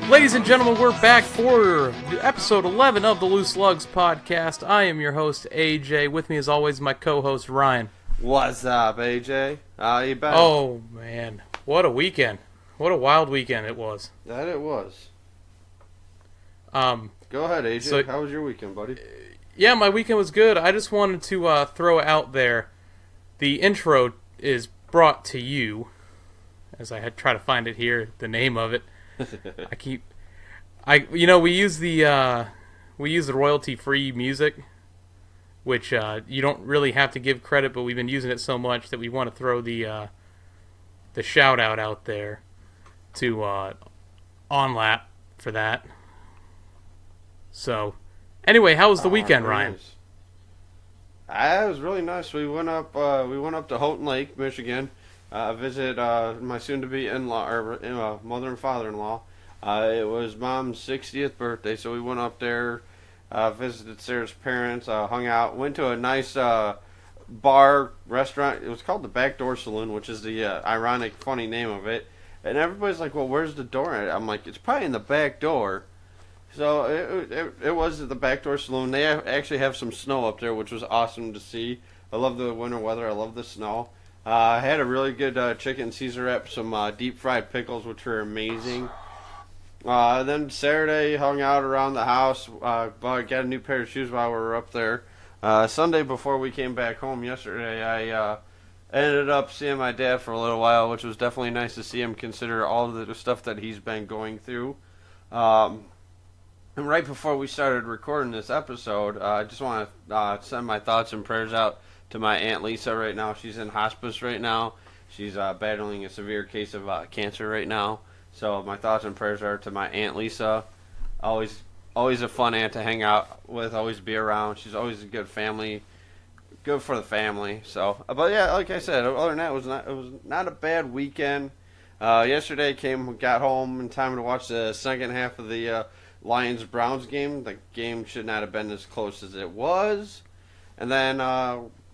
Ladies and gentlemen, we're back for episode 11 of the Loose Lugs podcast. I am your host, AJ. With me, as always, my co-host, Ryan. What's up, AJ? How you been? Oh, man. What a weekend. What a wild weekend it was. That it was. Go ahead, AJ. So, how was your weekend, buddy? Yeah, my weekend was good. I just wanted to throw out there, the intro is brought to you, as I had tried to find it here, the name of it. We use the royalty-free music, which you don't really have to give credit, but we've been using it so much that we want to throw the shout out there to OnLap for that. So, anyway, how was the weekend, Ryan? Nice. It was really nice. We went up to Houghton Lake, Michigan. Visit my soon-to-be in-law, or mother and father-in-law. It was Mom's 60th birthday, so we went up there, visited Sarah's parents, hung out, went to a nice bar, restaurant. It was called the Backdoor Saloon, which is the ironic, funny name of it. And everybody's like, well, where's the door? I'm like, it's probably in the back door. So it was the Backdoor Saloon. They actually have some snow up there, which was awesome to see. I love the winter weather. I love the snow. I had a really good chicken Caesar wrap, some deep fried pickles, which were amazing. Then Saturday, hung out around the house, got a new pair of shoes while we were up there. Sunday, before we came back home yesterday, I ended up seeing my dad for a little while, which was definitely nice to see him consider all of the stuff that he's been going through. And right before we started recording this episode, I just want to send my thoughts and prayers out to my Aunt Lisa right now. She's in hospice right now. She's battling a severe case of cancer right now. So my thoughts and prayers are to my Aunt Lisa. Always a fun aunt to hang out with, always be around. She's always a good for the family. So, but yeah, like I said, other than that, it was not a bad weekend. Yesterday got home in time to watch the second half of the Lions-Browns game. The game should not have been as close as it was. And then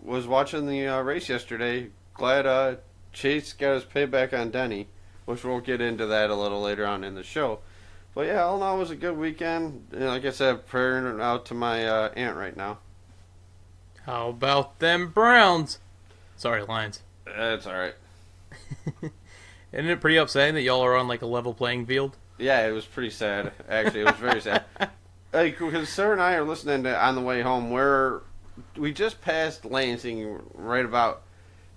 was watching the race yesterday. Glad Chase got his payback on Denny, which we'll get into that a little later on in the show. But yeah, all in all, it was a good weekend. And like I said, praying out to my aunt right now. How about them Browns? Sorry, Lions. That's all right. Isn't it pretty upsetting that y'all are on like a level playing field? Yeah, it was pretty sad. Actually, it was very sad. Because Sarah and I are listening to on the way home. We just passed Lansing, right about,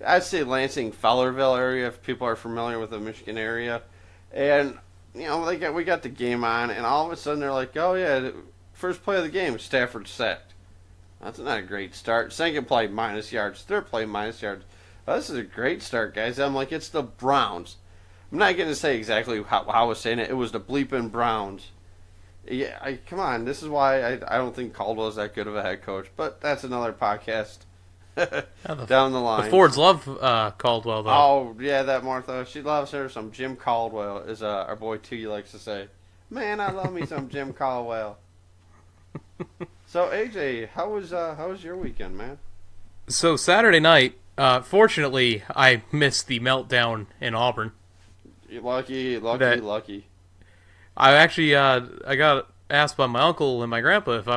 I'd say Lansing, Fowlerville area, if people are familiar with the Michigan area. And, we got the game on, and all of a sudden they're like, oh yeah, the first play of the game, Stafford sacked. That's not a great start. Second play, minus yards. Third play, minus yards. Oh, this is a great start, guys. I'm like, it's the Browns. I'm not going to say exactly how I was saying it. It was the bleeping Browns. Yeah, come on. This is why I don't think Caldwell's that good of a head coach. But that's another podcast down the line. The Fords love Caldwell, though. Oh, yeah, that Martha. She loves her some Jim Caldwell, as our boy T likes to say. Man, I love me some Jim Caldwell. So, AJ, how was your weekend, man? So, Saturday night, fortunately, I missed the meltdown in Auburn. Lucky. I actually I got asked by my uncle and my grandpa if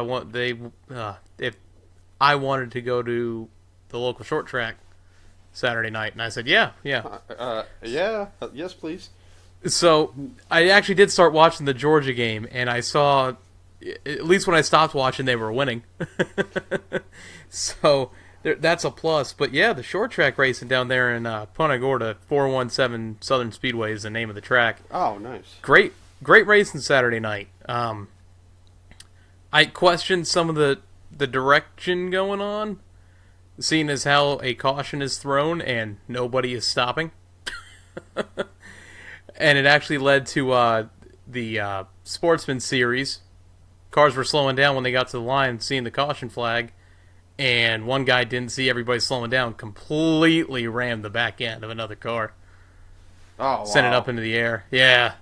I wanted to go to the local short track Saturday night, and I said yeah. Yes, please. So I actually did start watching the Georgia game, and I saw, at least when I stopped watching, they were winning. So that's a plus. But yeah, the short track racing down there in Punta Gorda, 417 Southern Speedway is the name of the track. Oh, nice. Great racing Saturday night. I questioned some of the direction going on, seeing as how a caution is thrown and nobody is stopping. And it actually led to the Sportsman Series. Cars were slowing down when they got to the line, seeing the caution flag, and one guy didn't see everybody slowing down, completely rammed the back end of another car. Oh, wow. Sent it up into the air. Yeah.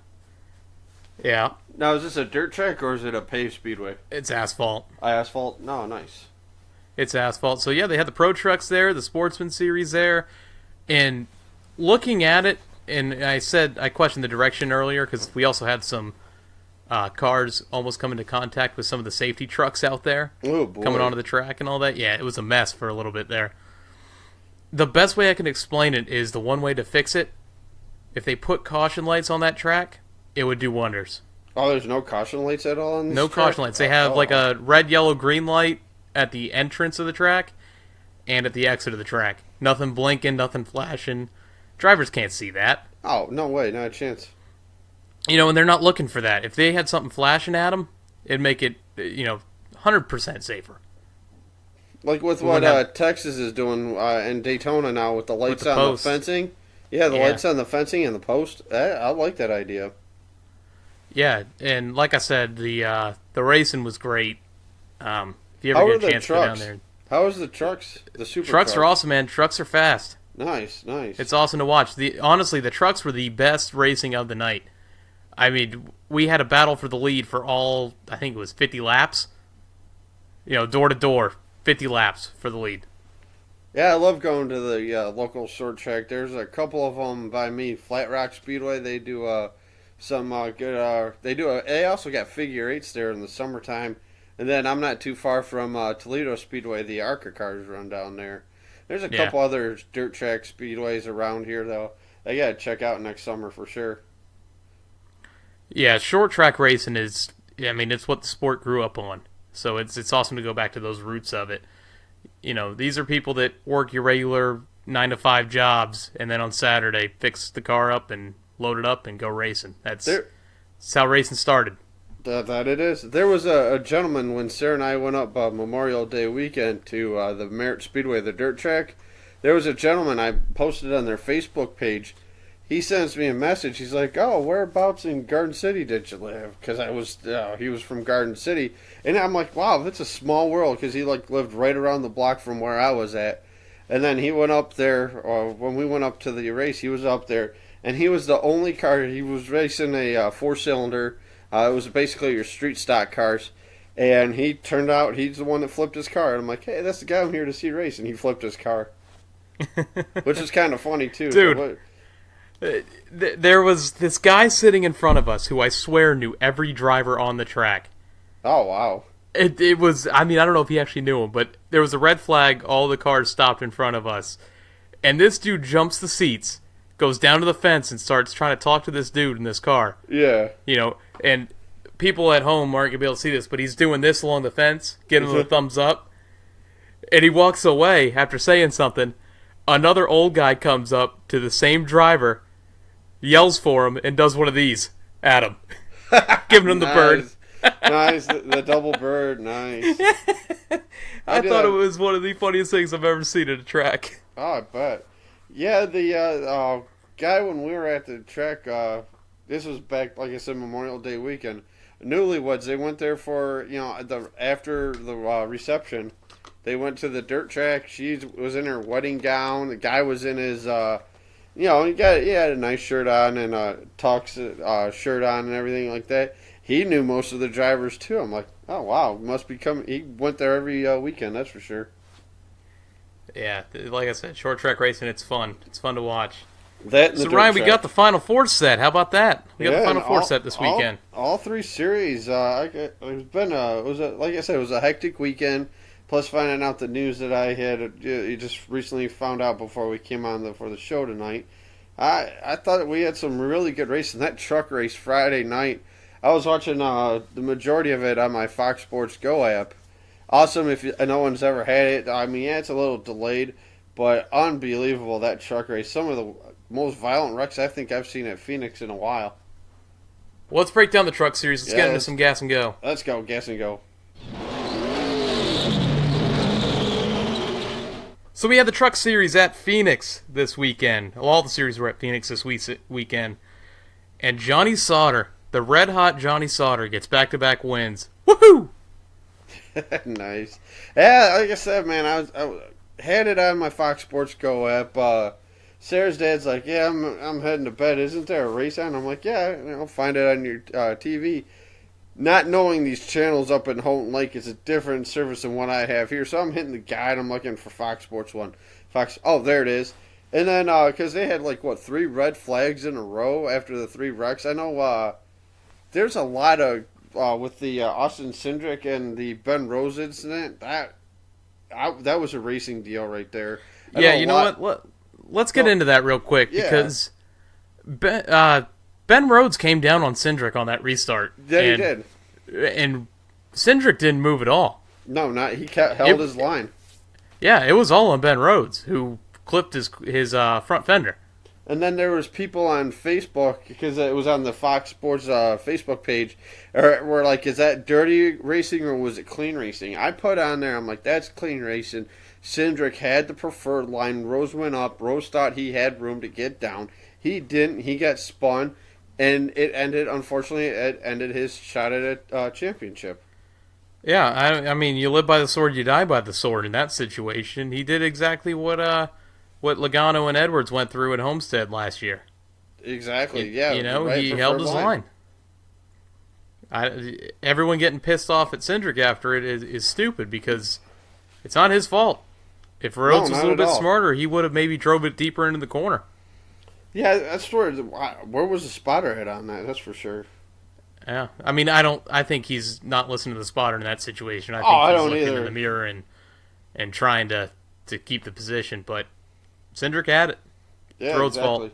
Yeah, Now, is this a dirt track or is it a paved speedway? it's asphalt. Asphalt? No, nice. It's asphalt. So yeah, they had the Pro Trucks there, the Sportsman Series there, and looking at it, and I questioned the direction earlier because we also had some cars almost come into contact with some of the safety trucks out there Oh, boy. coming onto the track and all that. Yeah, it was a mess for a little bit there. The best way I can explain it is the one way to fix it. If they put caution lights on that track, it would do wonders. Oh, there's no caution lights at all on this No track? caution lights. They have like a red, yellow, green light at the entrance of the track and at the exit of the track. Nothing blinking, nothing flashing. Drivers can't see that. Oh, no way. Not a chance. And they're not looking for that. If they had something flashing at them, it'd make it, 100% safer. Like with what Texas is doing in Daytona now with the lights the on post. the fencing. Yeah, the lights on the fencing and the post. I like that idea. Yeah, and like I said, the racing was great. If you How ever are get a the chance to go down trucks? there. How is the trucks? The super Trucks are awesome, man. Trucks are fast. Nice. It's awesome to watch. Honestly, the trucks were the best racing of the night. I mean, we had a battle for the lead for all, I think it was 50 laps. Door to door, 50 laps for the lead. Yeah, I love going to the local short track. There's a couple of them by me. Flat Rock Speedway, they do some good. They also got figure eights there in the summertime. And then I'm not too far from Toledo Speedway. The ARCA cars run down there. There's a couple other dirt track speedways around here though. I gotta check out next summer for sure. Yeah, short track racing is. It's what the sport grew up on. So it's awesome to go back to those roots of it. These are people that work your regular 9-to-5 jobs, and then on Saturday fix the car up and load it up and go racing. That's how racing started. That it is. There was a gentleman when Sarah and I went up Memorial Day weekend to the Merritt Speedway, the dirt track. There was a gentleman, I posted on their Facebook page. He sends me a message. He's like, "Oh, whereabouts in Garden City did you live?" Because he was from Garden City, and I'm like, "Wow, that's a small world." Because he lived right around the block from where I was at, and then he went up there. When we went up to the race, he was up there, and he was the only car. He was racing a 4-cylinder. It was basically your street stock cars, and he turned out he's the one that flipped his car. And I'm like, "Hey, that's the guy I'm here to see race," and he flipped his car, which is kind of funny too, dude. There was this guy sitting in front of us who I swear knew every driver on the track. Oh, wow. It was, I don't know if he actually knew him, but there was a red flag, all the cars stopped in front of us. And this dude jumps the seats, goes down to the fence, and starts trying to talk to this dude in this car. Yeah. And people at home aren't going to be able to see this, but he's doing this along the fence, giving him a thumbs up. And he walks away after saying something. Another old guy comes up to the same driver, yells for him, and does one of these at him, giving him the bird. Nice, the double bird, nice. I thought it was one of the funniest things I've ever seen at a track. Oh, I bet. Yeah, the guy when we were at the track, this was back, like I said, Memorial Day weekend. Newlyweds, they went there for, after the reception. They went to the dirt track. She was in her wedding gown. The guy was in his, he had a nice shirt on and a tux shirt on and everything like that. He knew most of the drivers too. I'm like, oh wow, must be coming. He went there every weekend, that's for sure. Yeah, like I said, short track racing, it's fun. It's fun to watch. So Ryan, we got the Final Four set. How about that? We got the Final Four set this weekend. All three series. It was a hectic weekend. Plus, finding out the news that I had just recently found out before we came on for the show tonight. I thought we had some really good racing. That truck race Friday night, I was watching the majority of it on my Fox Sports Go app. Awesome if no one's ever had it. It's a little delayed, but unbelievable, that truck race. Some of the most violent wrecks I think I've seen at Phoenix in a while. Well, let's break down the truck series. Let's get into some gas and go. Let's go, gas and go. So we had the truck series at Phoenix this weekend. All the series were at Phoenix this weekend. And Johnny Sauter, the red-hot Johnny Sauter, gets back-to-back wins. Woohoo! Nice. Yeah, like I said, man, I had it on my Fox Sports Go app. Sarah's dad's like, yeah, I'm heading to bed. Isn't there a race on? I'm like, yeah, I'll find it on your TV. Not knowing these channels up in Houghton Lake is a different service than what I have here. So I'm hitting the guide. I'm looking for Fox Sports 1. Oh, there it is. And then, because they had, 3 red flags in a row after the 3 wrecks. I know there's a lot of, with the Austin Cindric and the Ben Rose incident, that was a racing deal right there. Yeah, you know what? Let's get into that real quick, because Ben Rhodes came down on Cindric on that restart. Yeah, he did. And Cindric didn't move at all. No, he held his line. Yeah, it was all on Ben Rhodes, who clipped his front fender. And then there was people on Facebook, because it was on the Fox Sports Facebook page, were like, is that dirty racing or was it clean racing? I put on there, I'm like, that's clean racing. Cindric had the preferred line. Rose went up. Rose thought he had room to get down. He didn't. He got spun. And unfortunately, it ended his shot at a championship. Yeah, I mean, you live by the sword, you die by the sword. In that situation, he did exactly what Logano and Edwards went through at Homestead last year. Exactly, he held his line. Everyone getting pissed off at Cindric after it is stupid, because it's not his fault. If Rhodes was a little bit smarter, he would have maybe drove it deeper into the corner. Yeah, that's where was the spotter head on that? That's for sure. Yeah, I mean, I think he's not listening to the spotter in that situation. I think he's looking in the mirror and trying to keep the position. But Cindric had it. Yeah, it's Rhodes' fault.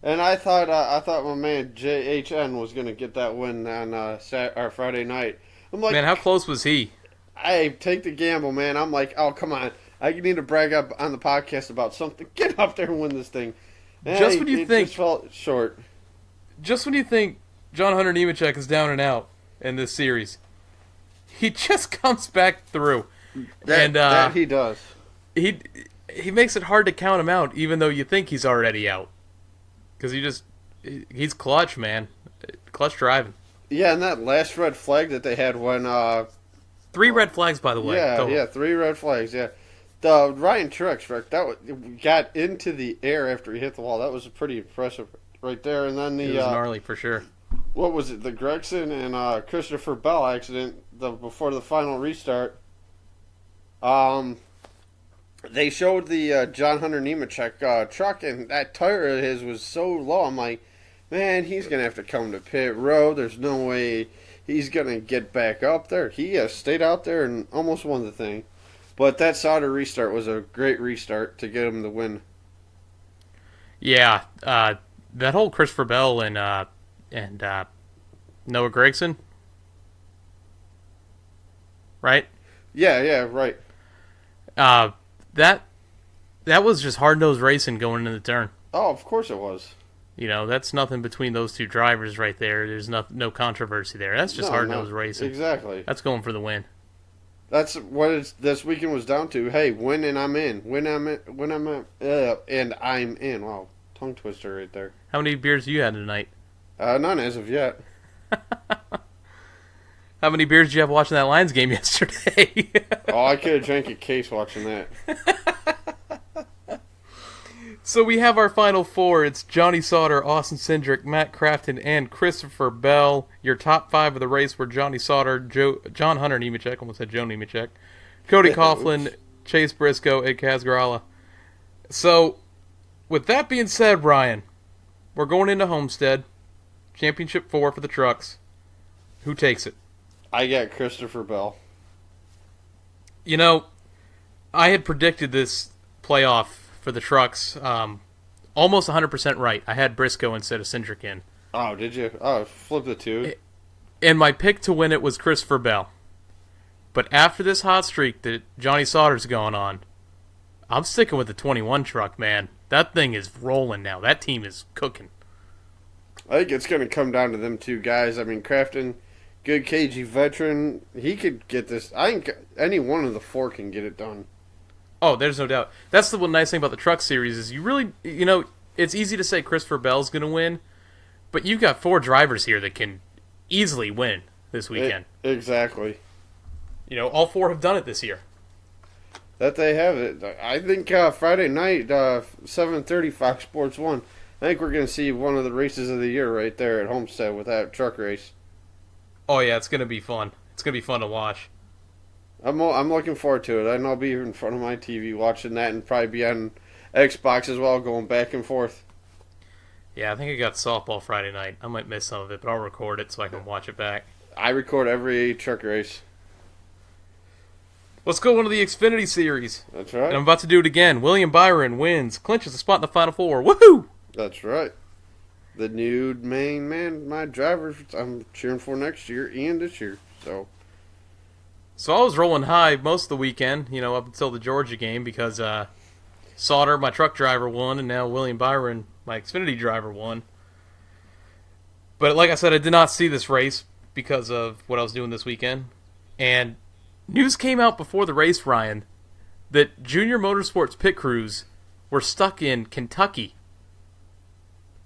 And I thought my man JHN was going to get that win on Friday night. I'm like, man, how close was he? I take the gamble, man. I'm like, oh, come on. I need to brag up on the podcast about something. Get up there and win this thing. Just when you think, just fell short. Just when you think John Hunter Nemechek is down and out in this series, he just comes back through. That he does. He makes it hard to count him out, even though you think he's already out. Because he's clutch, man. Clutch driving. Yeah, and that last red flag that they had when 3 red flags, by the way. Yeah, 3 red flags. Yeah, the Ryan Truex wreck that got into the air after he hit the wall. That was pretty impressive right there. And then it was gnarly for sure. What was it? The Gregson and Christopher Bell accident before the final restart. They showed the John Hunter Nemechek truck, and that tire of his was so low. I'm like, man, he's gonna have to come to pit road. There's no way he's gonna get back up there. He stayed out there and almost won the thing. But that Sauter restart was a great restart to get him the win. Yeah, that whole Christopher Bell and Noah Gragson, right? Yeah, right. That was just hard-nosed racing going into the turn. Oh, of course it was. You know, that's nothing between those two drivers right there. There's no controversy there. That's just hard-nosed racing. Exactly. That's going for the win. That's what this weekend was down to. Hey, win and I'm in. And I'm in. Wow, tongue twister right there. How many beers you had tonight? None as of yet. How many beers did you have watching that Lions game yesterday? Oh, I could have drank a case watching that. So we have our final 4. It's Johnny Sauter, Austin Cindric, Matt Crafton, and Christopher Bell. Your top 5 of the race were Johnny Sauter, John Hunter Nemechek, almost said Joe Nemechek, Cody Coughlin, Chase Briscoe, and Kaz Grala. So, with that being said, Brian, we're going into Homestead. Championship 4 for the trucks. Who takes it? I got Christopher Bell. You know, I had predicted this playoff for the trucks almost 100% right. I had Briscoe instead of Cindric in. Oh, did you? Oh, flip the 2. And my pick to win it was Christopher Bell. But after this hot streak that Johnny Sauter's going on, I'm sticking with the 21 truck, man. That thing is rolling now. That team is cooking. I think it's going to come down to them 2 guys. I mean, Crafton, good KG veteran. He could get this. I think any one of the 4 can get it done. Oh, there's no doubt. That's the one nice thing about the truck series is you really, it's easy to say Christopher Bell's going to win, but you've got 4 drivers here that can easily win this weekend. Exactly. All 4 have done it this year. that they have it. I think Friday night, 7:30, Fox Sports 1. I think we're going to see one of the races of the year right there at Homestead with that truck race. Oh yeah, it's gonna be fun. It's gonna be fun to watch. I'm looking forward to it. I know I'll be in front of my TV watching that and probably be on Xbox as well, going back and forth. Yeah, I think I got softball Friday night. I might miss some of it, but I'll record it so I can watch it back. I record every truck race. Let's go into the Xfinity Series. That's right. And I'm about to do it again. William Byron wins, clinches a spot in the Final Four. Woohoo! That's right. The new main man, my driver, I'm cheering for next year and this year. So I was rolling high most of the weekend, up until the Georgia game, because Sauter, my truck driver, won, and now William Byron, my Xfinity driver, won. But like I said, I did not see this race because of what I was doing this weekend. And news came out before the race, Ryan, that Junior Motorsports pit crews were stuck in Kentucky.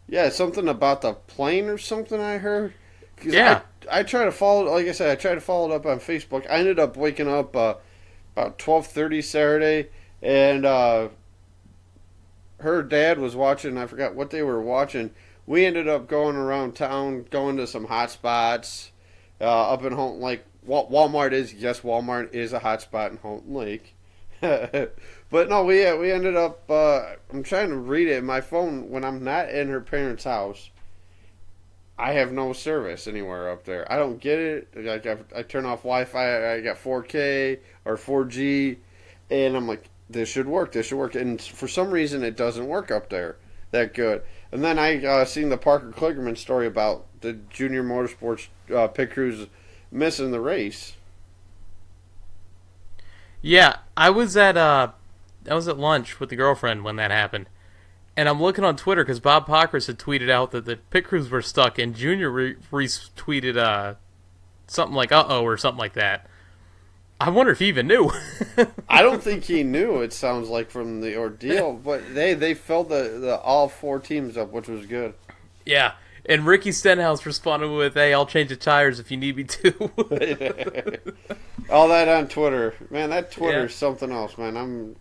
Yeah, something about the plane or something I heard. Yeah. I try to follow, like I said, I tried to follow it up on Facebook. I ended up waking up about 12:30 Saturday, and her dad was watching. I forgot what they were watching. We ended up going around town, going to some hot spots up in Houghton Lake. Walmart is a hot spot in Houghton Lake. But no, we ended up. I'm trying to read it in my phone when I'm not in her parents' house. I have no service anywhere up there. I don't get it. Like I turn off Wi-Fi. I got 4K or 4G, and I'm like, this should work. This should work. And for some reason, it doesn't work up there that good. And then I seen the Parker Kligerman story about the Junior Motorsports pit crews missing the race. Yeah, I was at lunch with the girlfriend when that happened. And I'm looking on Twitter because Bob Pockris had tweeted out that the pit crews were stuck, and Junior retweeted something like "uh-oh" or something like that. I wonder if he even knew. I don't think he knew. It sounds like from the ordeal, but they filled the all four teams up, which was good. Yeah, and Ricky Stenhouse responded with, "Hey, I'll change the tires if you need me to." All that on Twitter, man. That Twitter's something else, man.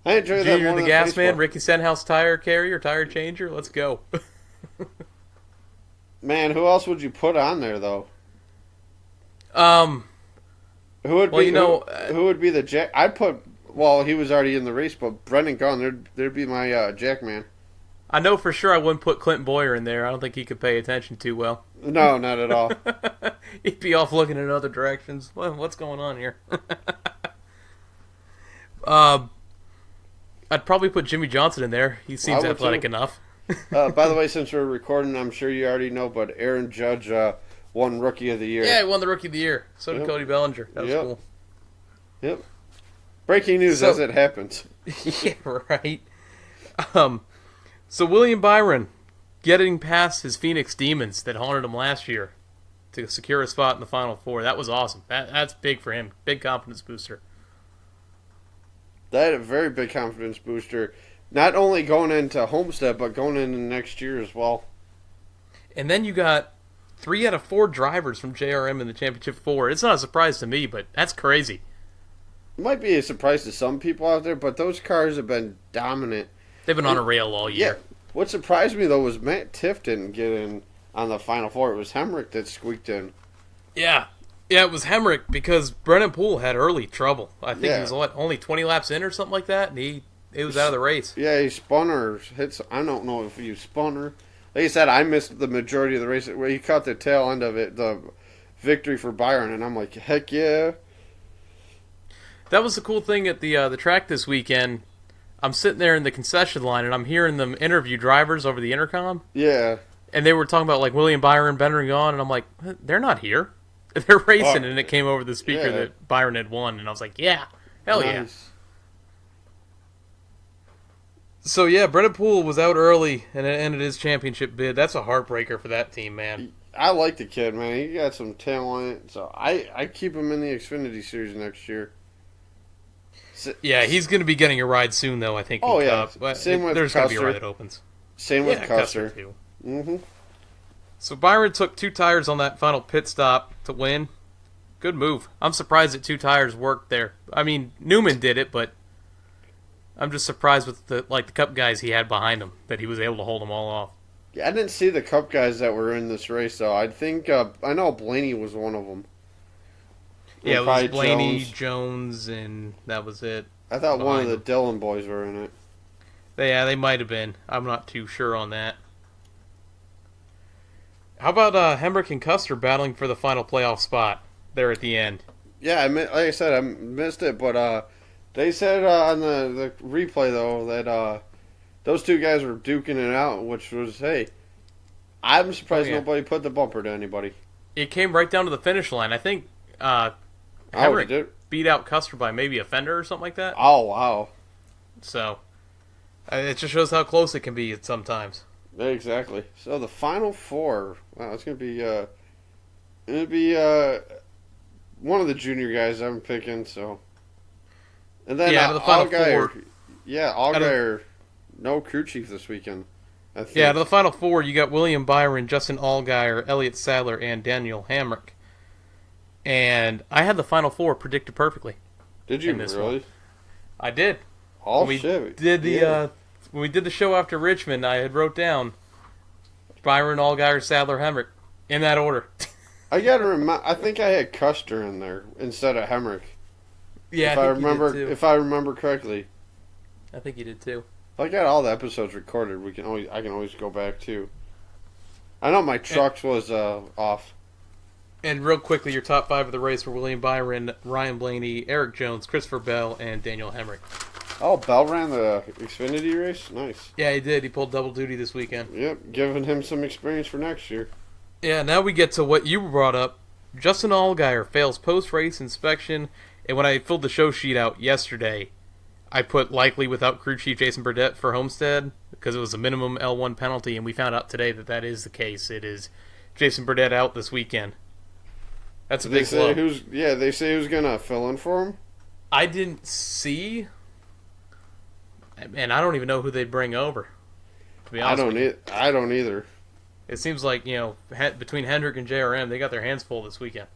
I enjoy that. Junior the gas man, Ricky Stenhouse tire carrier, tire changer. Let's go. Man, who else would you put on there though? Who would be the Jack? I'd put. Well, he was already in the race, but Brendan Gaughan, there'd be my Jack man. I know for sure I wouldn't put Clinton Boyer in there. I don't think he could pay attention too well. No, not at all. He'd be off looking in other directions. What's going on here? I'd probably put Jimmy Johnson in there. He seems athletic enough. By the way, since we're recording, I'm sure you already know, but Aaron Judge won Rookie of the Year. Yeah, he won the Rookie of the Year. So did Cody Bellinger. That was cool. Yep. Breaking news as it happens. Yeah, right. So William Byron getting past his Phoenix Demons that haunted him last year to secure a spot in the Final Four. That was awesome. That's big for him. Big confidence booster. That a very big confidence booster. Not only going into Homestead, but going into next year as well. And then you got 3 out of 4 drivers from JRM in the Championship 4. It's not a surprise to me, but that's crazy. It might be a surprise to some people out there, but those cars have been dominant. They've been on a rail all year. Yeah. What surprised me, though, was Matt Tiff didn't get in on the Final Four. It was Hemrick that squeaked in. Yeah. Yeah, it was Hemrick because Brennan Poole had early trouble. I think he was only 20 laps in or something like that, and he was out of the race. Yeah, he spun or hit. I don't know if he spun or. Like I said, I missed the majority of the race where he caught the tail end of it, the victory for Byron, and I'm like, heck yeah. That was the cool thing at the track this weekend. I'm sitting there in the concession line, and I'm hearing them interview drivers over the intercom. Yeah. And they were talking about, like, William Byron, Bender and Gaughan, and I'm like, they're not here. They're racing, and it came over the speaker that Byron had won, and I was like, yeah, hell yeah. So, yeah, Brennan Poole was out early, and it ended his championship bid. That's a heartbreaker for that team, man. I like the kid, man. He got some talent, so I keep him in the Xfinity Series next year. Yeah, he's going to be getting a ride soon, though, I think. Oh, yeah. But Same with there's going to be a ride that opens. Same with Custer. Too. So Byron took 2 tires on that final pit stop to win. Good move. I'm surprised that 2 tires worked there. I mean, Newman did it, but I'm just surprised with the Cup guys he had behind him that he was able to hold them all off. Yeah, I didn't see the Cup guys that were in this race, though. I think, I know Blaney was one of them. Yeah, it was Blaney, Jones, and that was it. I thought one of the Dillon boys were in it. Yeah, they might have been. I'm not too sure on that. How about Hemrick and Custer battling for the final playoff spot there at the end? Yeah, like I said, I missed it, but they said on the replay, though, that those 2 guys were duking it out, which was, hey, I'm surprised nobody put the bumper to anybody. It came right down to the finish line. I think Hemrick beat out Custer by maybe a fender or something like that. Oh, wow. So, it just shows how close it can be sometimes. Exactly. So the final 4, wow, it's going to be one of the junior guys I'm picking, so. And then out of the final 4. Yeah, Allgaier, no crew chief this weekend. I think. Yeah, out of the final 4, you got William Byron, Justin Allgaier, Elliott Sadler, and Daniel Hamrick. And I had the final 4 predicted perfectly. Did you really? One. I did. Oh, when shit. When we did the show after Richmond, I had wrote down Byron, Allgaier, Sadler, Hamrick in that order. I gotta remember. I think I had Custer in there instead of Hamrick. Yeah, if I remember correctly. I think you did too. I got all the episodes recorded. I can always go back too. I know my trucks was off. And real quickly, your top 5 of the race were William Byron, Ryan Blaney, Eric Jones, Christopher Bell, and Daniel Hamrick. Oh, Bell ran the Xfinity race? Nice. Yeah, he did. He pulled double duty this weekend. Yep, giving him some experience for next year. Yeah, now we get to what you brought up. Justin Allgaier fails post-race inspection, and when I filled the show sheet out yesterday, I put likely without crew chief Jason Burdett for Homestead, because it was a minimum L1 penalty, and we found out today that is the case. It is Jason Burdett out this weekend. That's a big blow. They say who's going to fill in for him? I didn't see, and I don't even know who they'd bring over, to be honest with you. I don't either. It seems like, between Hendrick and JRM, they got their hands full this weekend.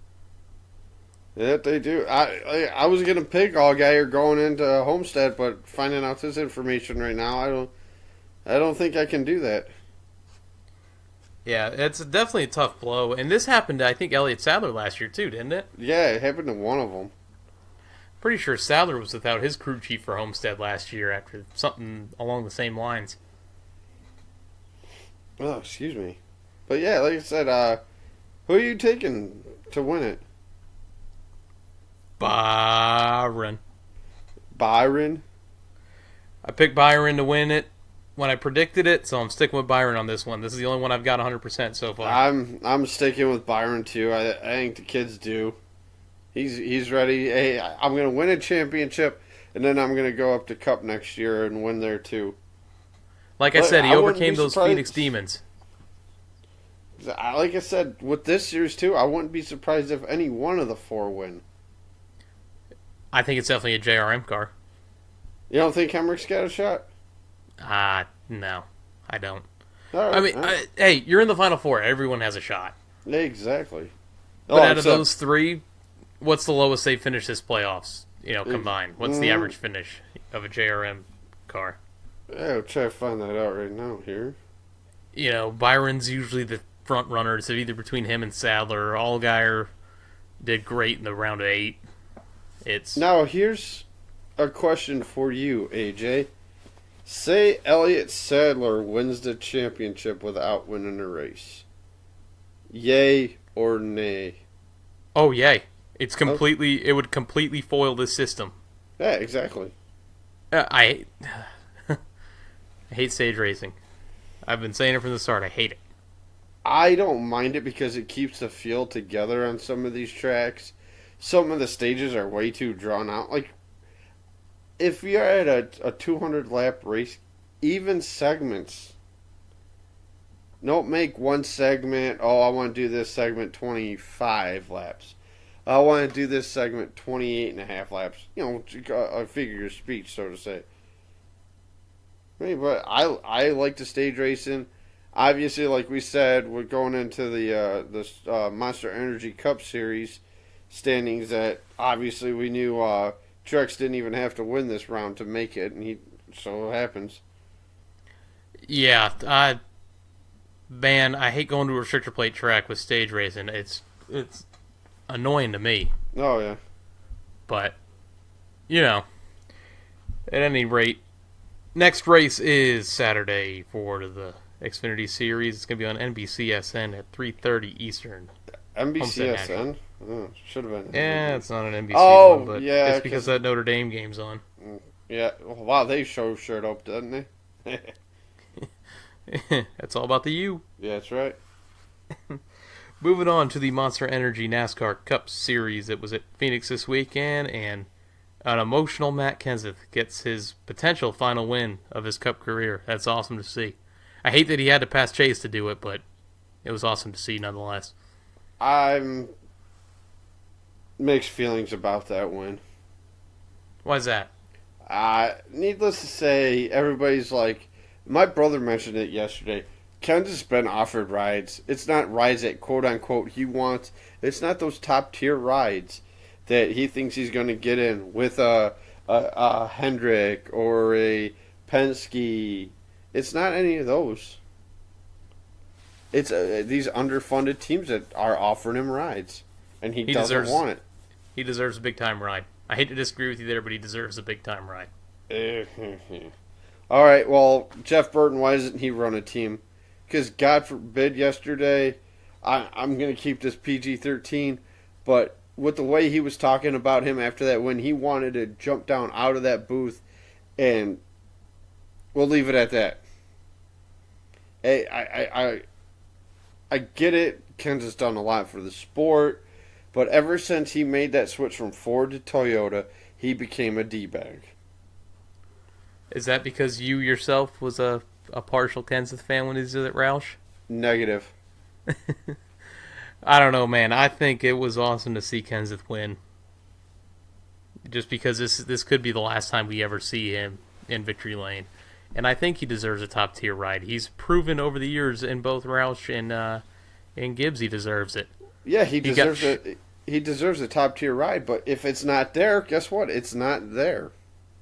Yeah, they do. I was going to pick Allgaier going into Homestead, but finding out this information right now, I don't think I can do that. Yeah, it's definitely a tough blow. And this happened to, I think, Elliott Sadler last year, too, didn't it? Yeah, it happened to one of them. Pretty sure Sadler was without his crew chief for Homestead last year after something along the same lines. Oh, excuse me. But yeah, like I said, who are you taking to win it? Byron. Byron? I picked Byron to win it when I predicted it, so I'm sticking with Byron on this one. This is the only one I've got 100% so far. I'm sticking with Byron too. I think the kid's due. He's ready. Hey, I'm going to win a championship, and then I'm going to go up to Cup next year and win there too. Like I said, he overcame those Phoenix Demons. Like I said, with this series too, I wouldn't be surprised if any one of the 4 win. I think it's definitely a JRM car. You don't think Hemrick's got a shot? No, I don't. Right, I mean, hey, you're in the Final 4. Everyone has a shot. Exactly. But out of those 3, what's the lowest they finish this playoffs? Combined. What's the average finish of a JRM car? Yeah, I'll try to find that out right now here. Byron's usually the front runner, so either between him and Sadler. Allgaier did great in the round of 8. Now, here's a question for you, AJ. Say Elliott Sadler wins the championship without winning a race. Yay or nay? Oh, yay. It would completely foil this system. Yeah, exactly. I hate stage racing. I've been saying it from the start. I hate it. I don't mind it because it keeps the field together on some of these tracks. Some of the stages are way too drawn out. Like, if you're at a 200-lap race, even segments, don't make one segment, I want to do this segment 25 laps. I want to do this segment 28 and a half laps. A figure of speech, so to say. But I like the stage racing. Obviously, like we said, we're going into the Monster Energy Cup Series. standings that obviously we knew Truex didn't even have to win this round to make it, and he so happens. Yeah, man, I hate going to a restrictor plate track with stage racing. It's annoying to me. Oh yeah, but at any rate, next race is Saturday for the Xfinity Series. It's gonna be on NBCSN at 3:30 Eastern. NBCSN. Oh, should have been. Yeah, it's not an NBC one, but yeah, it's because that Notre Dame game's on. Yeah, wow, they showed up, didn't they? That's all about the U. Yeah, that's right. Moving on to the Monster Energy NASCAR Cup Series. It was at Phoenix this weekend, and an emotional Matt Kenseth gets his potential final win of his Cup career. That's awesome to see. I hate that he had to pass Chase to do it, but it was awesome to see nonetheless. I'm mixed feelings about that win. Why's that? Needless to say, everybody's like, my brother mentioned it yesterday. Kenseth's been offered rides. It's not rides that quote unquote he wants. It's not those top tier rides that he thinks he's going to get in with a Hendrick or a Penske. It's not any of those. It's these underfunded teams that are offering him rides, and he doesn't want it. He deserves a big time ride. I hate to disagree with you there, but he deserves a big time ride. All right, well, Jeff Burton, why doesn't he run a team? Because God forbid yesterday, I'm going to keep this PG-13, but with the way he was talking about him after that win, he wanted to jump down out of that booth, and we'll leave it at that. Hey, I get it. Kenseth's done a lot for the sport, but ever since he made that switch from Ford to Toyota, he became a D-bag. Is that because you yourself was a partial Kenseth fan when he was at Roush? Negative. I don't know, man. I think it was awesome to see Kenseth win. Just because this could be the last time we ever see him in victory lane. And I think he deserves a top-tier ride. He's proven over the years in both Roush and Gibbs he deserves it. Yeah, he deserves it. He deserves a top-tier ride, but if it's not there, guess what? It's not there.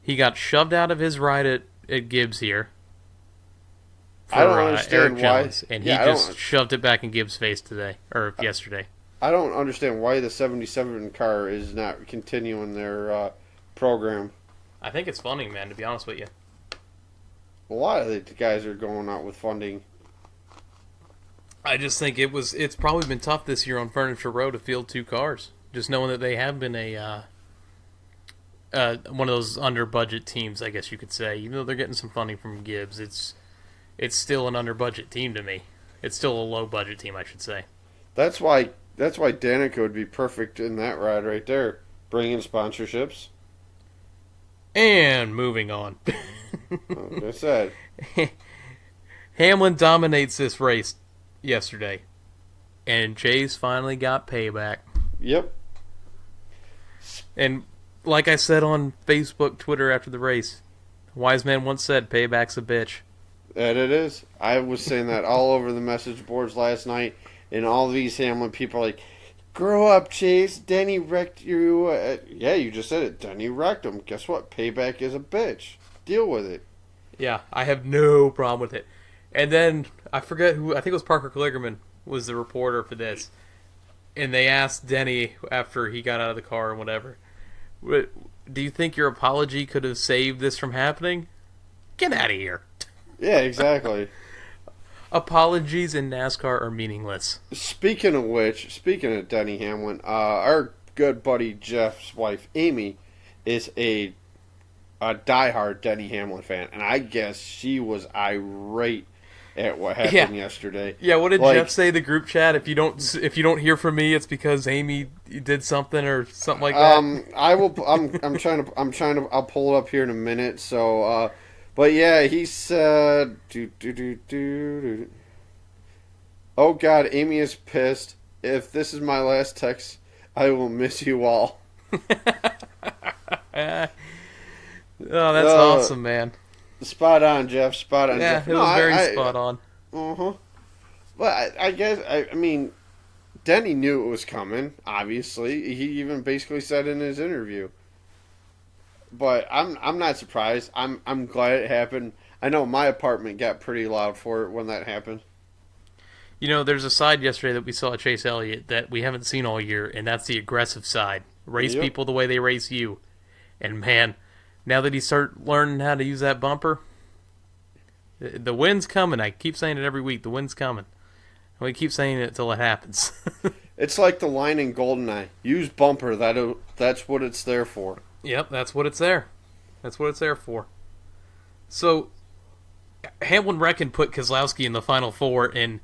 He got shoved out of his ride at Gibbs here. For, I don't understand Eric Jones, and he just shoved it back in Gibbs' face yesterday. I don't understand why the 77 car is not continuing their program. I think it's funding, man, to be honest with you. A lot of the guys are going out with funding. I just think it's probably been tough this year on Furniture Row to field two cars. Just knowing that they have been one of those under budget teams, I guess you could say. Even though they're getting some funding from Gibbs, it's still an under budget team to me. It's still a low budget team, I should say. That's why Danica would be perfect in that ride right there, bringing sponsorships. And moving on. Like I said, Hamlin dominates this race yesterday, and Chase finally got payback. Yep. And like I said on Facebook, Twitter after the race, a wise man once said, "Payback's a bitch." And it is. I was saying that all over the message boards last night, and all these Hamlin people are like, "Grow up, Chase. Denny wrecked you." Yeah, you just said it. Denny wrecked him. Guess what? Payback is a bitch. Deal with it. Yeah, I have no problem with it. And then, I forget who, I think it was Parker Kligerman was the reporter for this. And they asked Denny after he got out of the car and whatever, "Do you think your apology could have saved this from happening?" Get out of here. Yeah, exactly. Apologies in NASCAR are meaningless. Speaking of Denny Hamlin, our good buddy Jeff's wife, Amy, is a diehard Denny Hamlin fan, and I guess she was irate at what happened yesterday. Yeah, what did Jeff say in the group chat? If you don't hear from me, it's because Amy did something or something like that. I'll pull it up here in a minute. So, but yeah, he said, "Oh God, Amy is pissed. If this is my last text, I will miss you all." Oh, that's awesome, man. Spot on, Jeff. Spot on, yeah, Jeff. It was very spot on. Uh-huh. Well, I guess, I mean, Denny knew it was coming, obviously. He even basically said in his interview. But I'm not surprised. I'm glad it happened. I know my apartment got pretty loud for it when that happened. You know, there's a side yesterday that we saw at Chase Elliott that we haven't seen all year, and that's the aggressive side. Race people the way they race you. And man, now that he started learning how to use that bumper, the wind's coming. I keep saying it every week. The wind's coming. And we keep saying it until it happens. It's like the line in GoldenEye. Use bumper. That's what it's there for. Yep, that's what it's there. That's what it's there for. So, Hamlin Reckon put Keselowski in the Final Four, and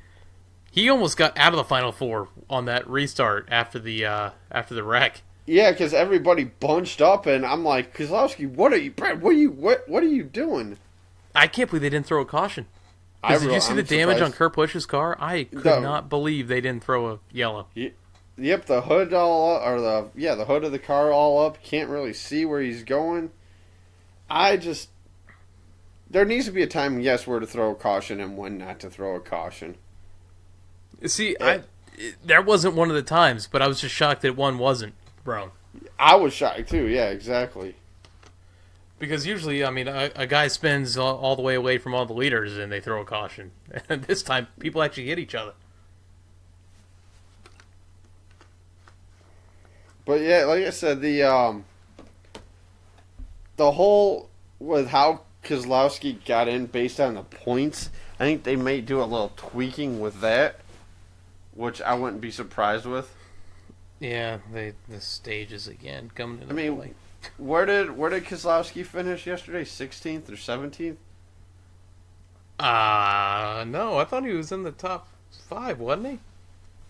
he almost got out of the Final Four on that restart after the wreck. Yeah, because everybody bunched up, and I'm like, Keselowski, what are you doing? I can't believe they didn't throw a caution. Did you see the damage on Kurt Busch's car? I could not believe they didn't throw a yellow. Yep, the hood all up, or the hood of the car all up. Can't really see where he's going. There needs to be a time, yes, where to throw a caution and when not to throw a caution. See, there wasn't one of the times, but I was just shocked that one wasn't, bro. I was shocked too. Yeah, exactly. Because usually, I mean, a guy spins all the way away from all the leaders and they throw a caution. And this time, people actually hit each other. But yeah, like I said, the whole with how Keselowski got in based on the points, I think they may do a little tweaking with that, which I wouldn't be surprised with. Yeah, the stages again coming into play. Where did Keselowski finish yesterday? 16th or 17th? No, I thought he was in the top 5, wasn't he?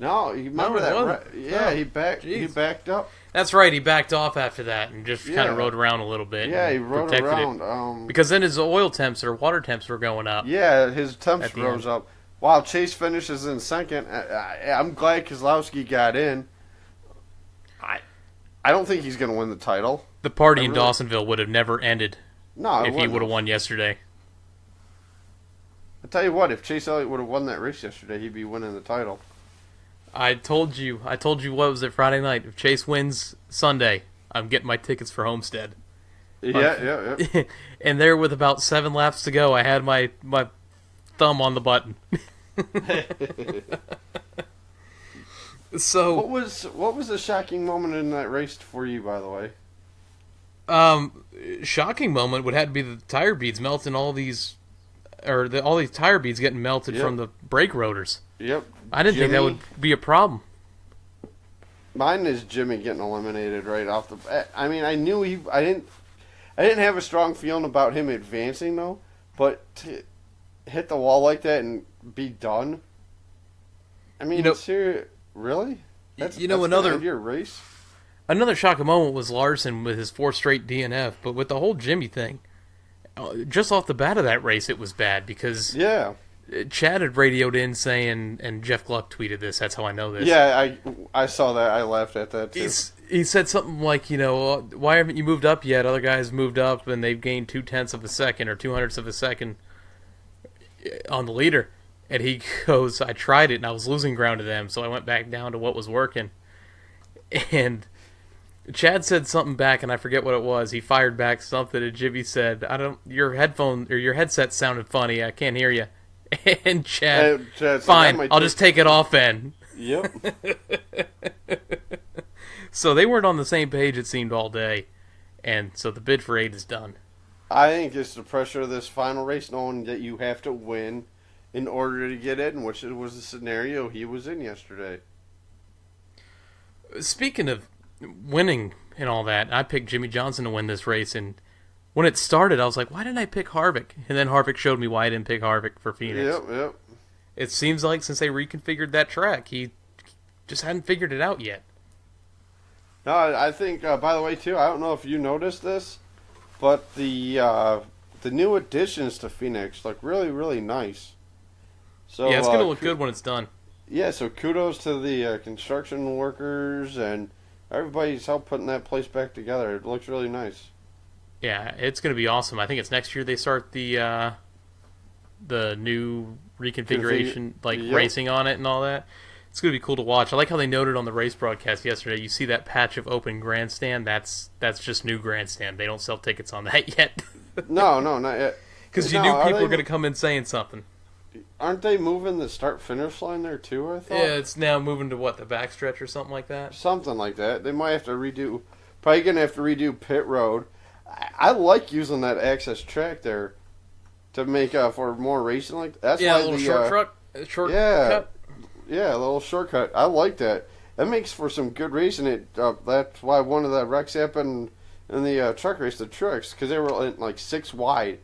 No, you remember that? Yeah, he backed up. That's right. He backed off after that and just kind of rode around a little bit. Yeah, he rode around. Because then his oil temps or water temps were going up. Yeah, his temps rose up. While Chase finishes in second, I'm glad Keselowski got in. I don't think he's going to win the title. The party in Dawsonville would have never ended if he would have won yesterday. I tell you what, if Chase Elliott would have won that race yesterday, he'd be winning the title. I told you what was it Friday night? If Chase wins Sunday, I'm getting my tickets for Homestead. Yeah. And there with about 7 laps to go, I had my thumb on the button. So what was the shocking moment in that race for you, by the way? Shocking moment would have to be the tire beads melting all these tire beads getting melted from the brake rotors. Yep. I didn't think that would be a problem. Mine is Jimmy getting eliminated right off the bat. I mean, I knew I didn't have a strong feeling about him advancing though, but to hit the wall like that and be done. I mean, really? That's another your race. Another shocking moment was Larson with his 4 straight DNF, but with the whole Jimmy thing, just off the bat of that race, it was bad because Chad had radioed in saying, and Jeff Gluck tweeted this. That's how I know this. Yeah, I saw that. I laughed at that too. He said something like, why haven't you moved up yet? Other guys moved up and they've gained 0.2 of a second or 0.02 of a second on the leader. And he goes, I tried it and I was losing ground to them, so I went back down to what was working. And Chad said something back, and I forget what it was. He fired back something, and Jimmy said, your headphone or your headset sounded funny. I can't hear you. And Chad fine, I'll just take it off then. Yep. So they weren't on the same page, it seemed, all day. And so the bid for 8 is done. I think it's the pressure of this final race, knowing that you have to win in order to get in, which was the scenario he was in yesterday. Speaking of winning and all that, I picked Jimmy Johnson to win this race, and when it started, I was like, why didn't I pick Harvick? And then Harvick showed me why I didn't pick Harvick for Phoenix. Yep. It seems like since they reconfigured that track, he just hadn't figured it out yet. No, I think, by the way, too, I don't know if you noticed this, but the new additions to Phoenix look really, really nice. So, yeah, it's going to look good when it's done. Yeah, so kudos to the construction workers and everybody's helped putting that place back together. It looks really nice. Yeah, it's going to be awesome. I think it's next year they start the new reconfiguration, racing on it and all that. It's going to be cool to watch. I like how they noted on the race broadcast yesterday. You see that patch of open grandstand? That's just new grandstand. They don't sell tickets on that yet. No, not yet. Because you knew people were going to come in saying something. Aren't they moving the start-finish line there too, I thought? Yeah, it's now moving to what, the backstretch or something like that? Something like that. They might have to redo... Probably going to have to redo pit road. I like using that access track there to make for more racing. Like that's yeah, why a little shortcut. Yeah, a little shortcut. I like that. That makes for some good racing. That's why one of the wrecks happened in the truck race, the trucks, because they were like 6 wide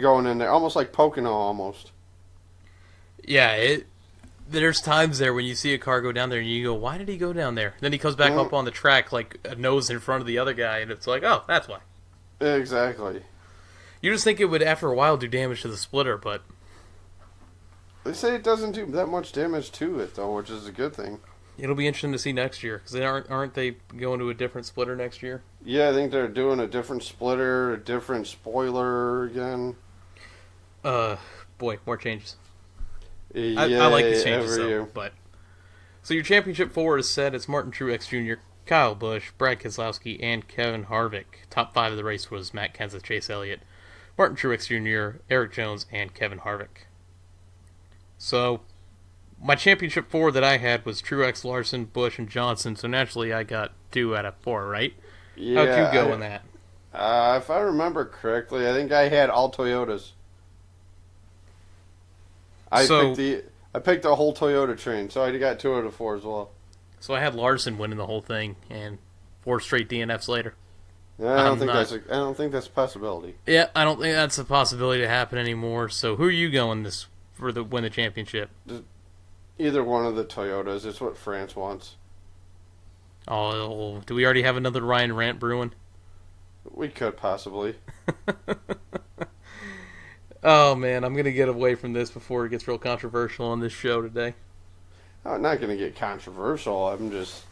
going in there, almost like Pocono almost. Yeah, there's times there when you see a car go down there and you go, why did he go down there? Then he comes back up on the track like a nose in front of the other guy, and it's like, oh, that's why. Exactly. You just think it would, after a while, do damage to the splitter, but... They say it doesn't do that much damage to it, though, which is a good thing. It'll be interesting to see next year, because aren't they going to a different splitter next year? Yeah, I think they're doing a different splitter, a different spoiler again. Boy, more changes. Yeah, I like these changes, though, but... So your championship 4 is set. It's Martin Truex Jr., Kyle Busch, Brad Keselowski, and Kevin Harvick. Top 5 of the race was Matt Kenseth, Chase Elliott, Martin Truex Jr., Eric Jones, and Kevin Harvick. So, my championship 4 that I had was Truex, Larson, Busch, and Johnson, so naturally I got 2 out of 4, right? Yeah, how'd you go in that? If I remember correctly, I think I had all Toyotas. I picked the whole Toyota train, so I got 2 out of 4 as well. So I had Larson winning the whole thing, and 4 straight DNFs later. Yeah, I don't think that's a possibility. Yeah, I don't think that's a possibility to happen anymore. So who are you going win the championship? Either one of the Toyotas. It's what France wants. Oh, do we already have another Ryan rant brewing? We could possibly. Oh man, I'm gonna get away from this before it gets real controversial on this show today. I'm not going to get controversial. I'm just,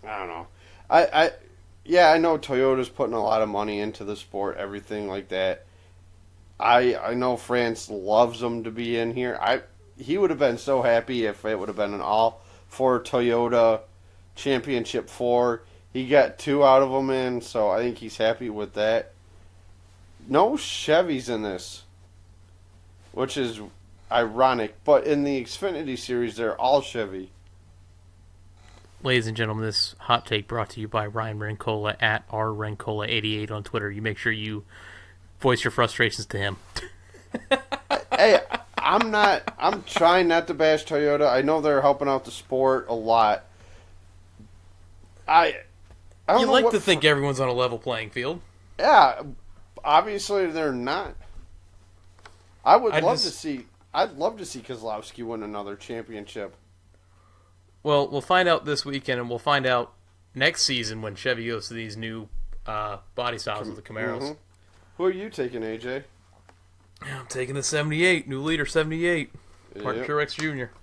I don't know. I know Toyota's putting a lot of money into the sport, everything like that. I know France loves him to be in here. He would have been so happy if it would have been an all-4 Toyota Championship 4. He got 2 out of them in, so I think he's happy with that. No Chevys in this, which is ironic, but in the Xfinity series, they're all Chevy. Ladies and gentlemen, this hot take brought to you by Ryan Rancola at rrancola88 on Twitter. You make sure you voice your frustrations to him. Hey, I'm trying not to bash Toyota. I know they're helping out the sport a lot. I don't know like to think everyone's on a level playing field. Yeah, obviously they're not. I'd love to see Keselowski win another championship. Well, we'll find out this weekend, and we'll find out next season when Chevy goes to these new body styles with the Camaros. Mm-hmm. Who are you taking, AJ? I'm taking the 78, new leader 78, Martin Truex Jr.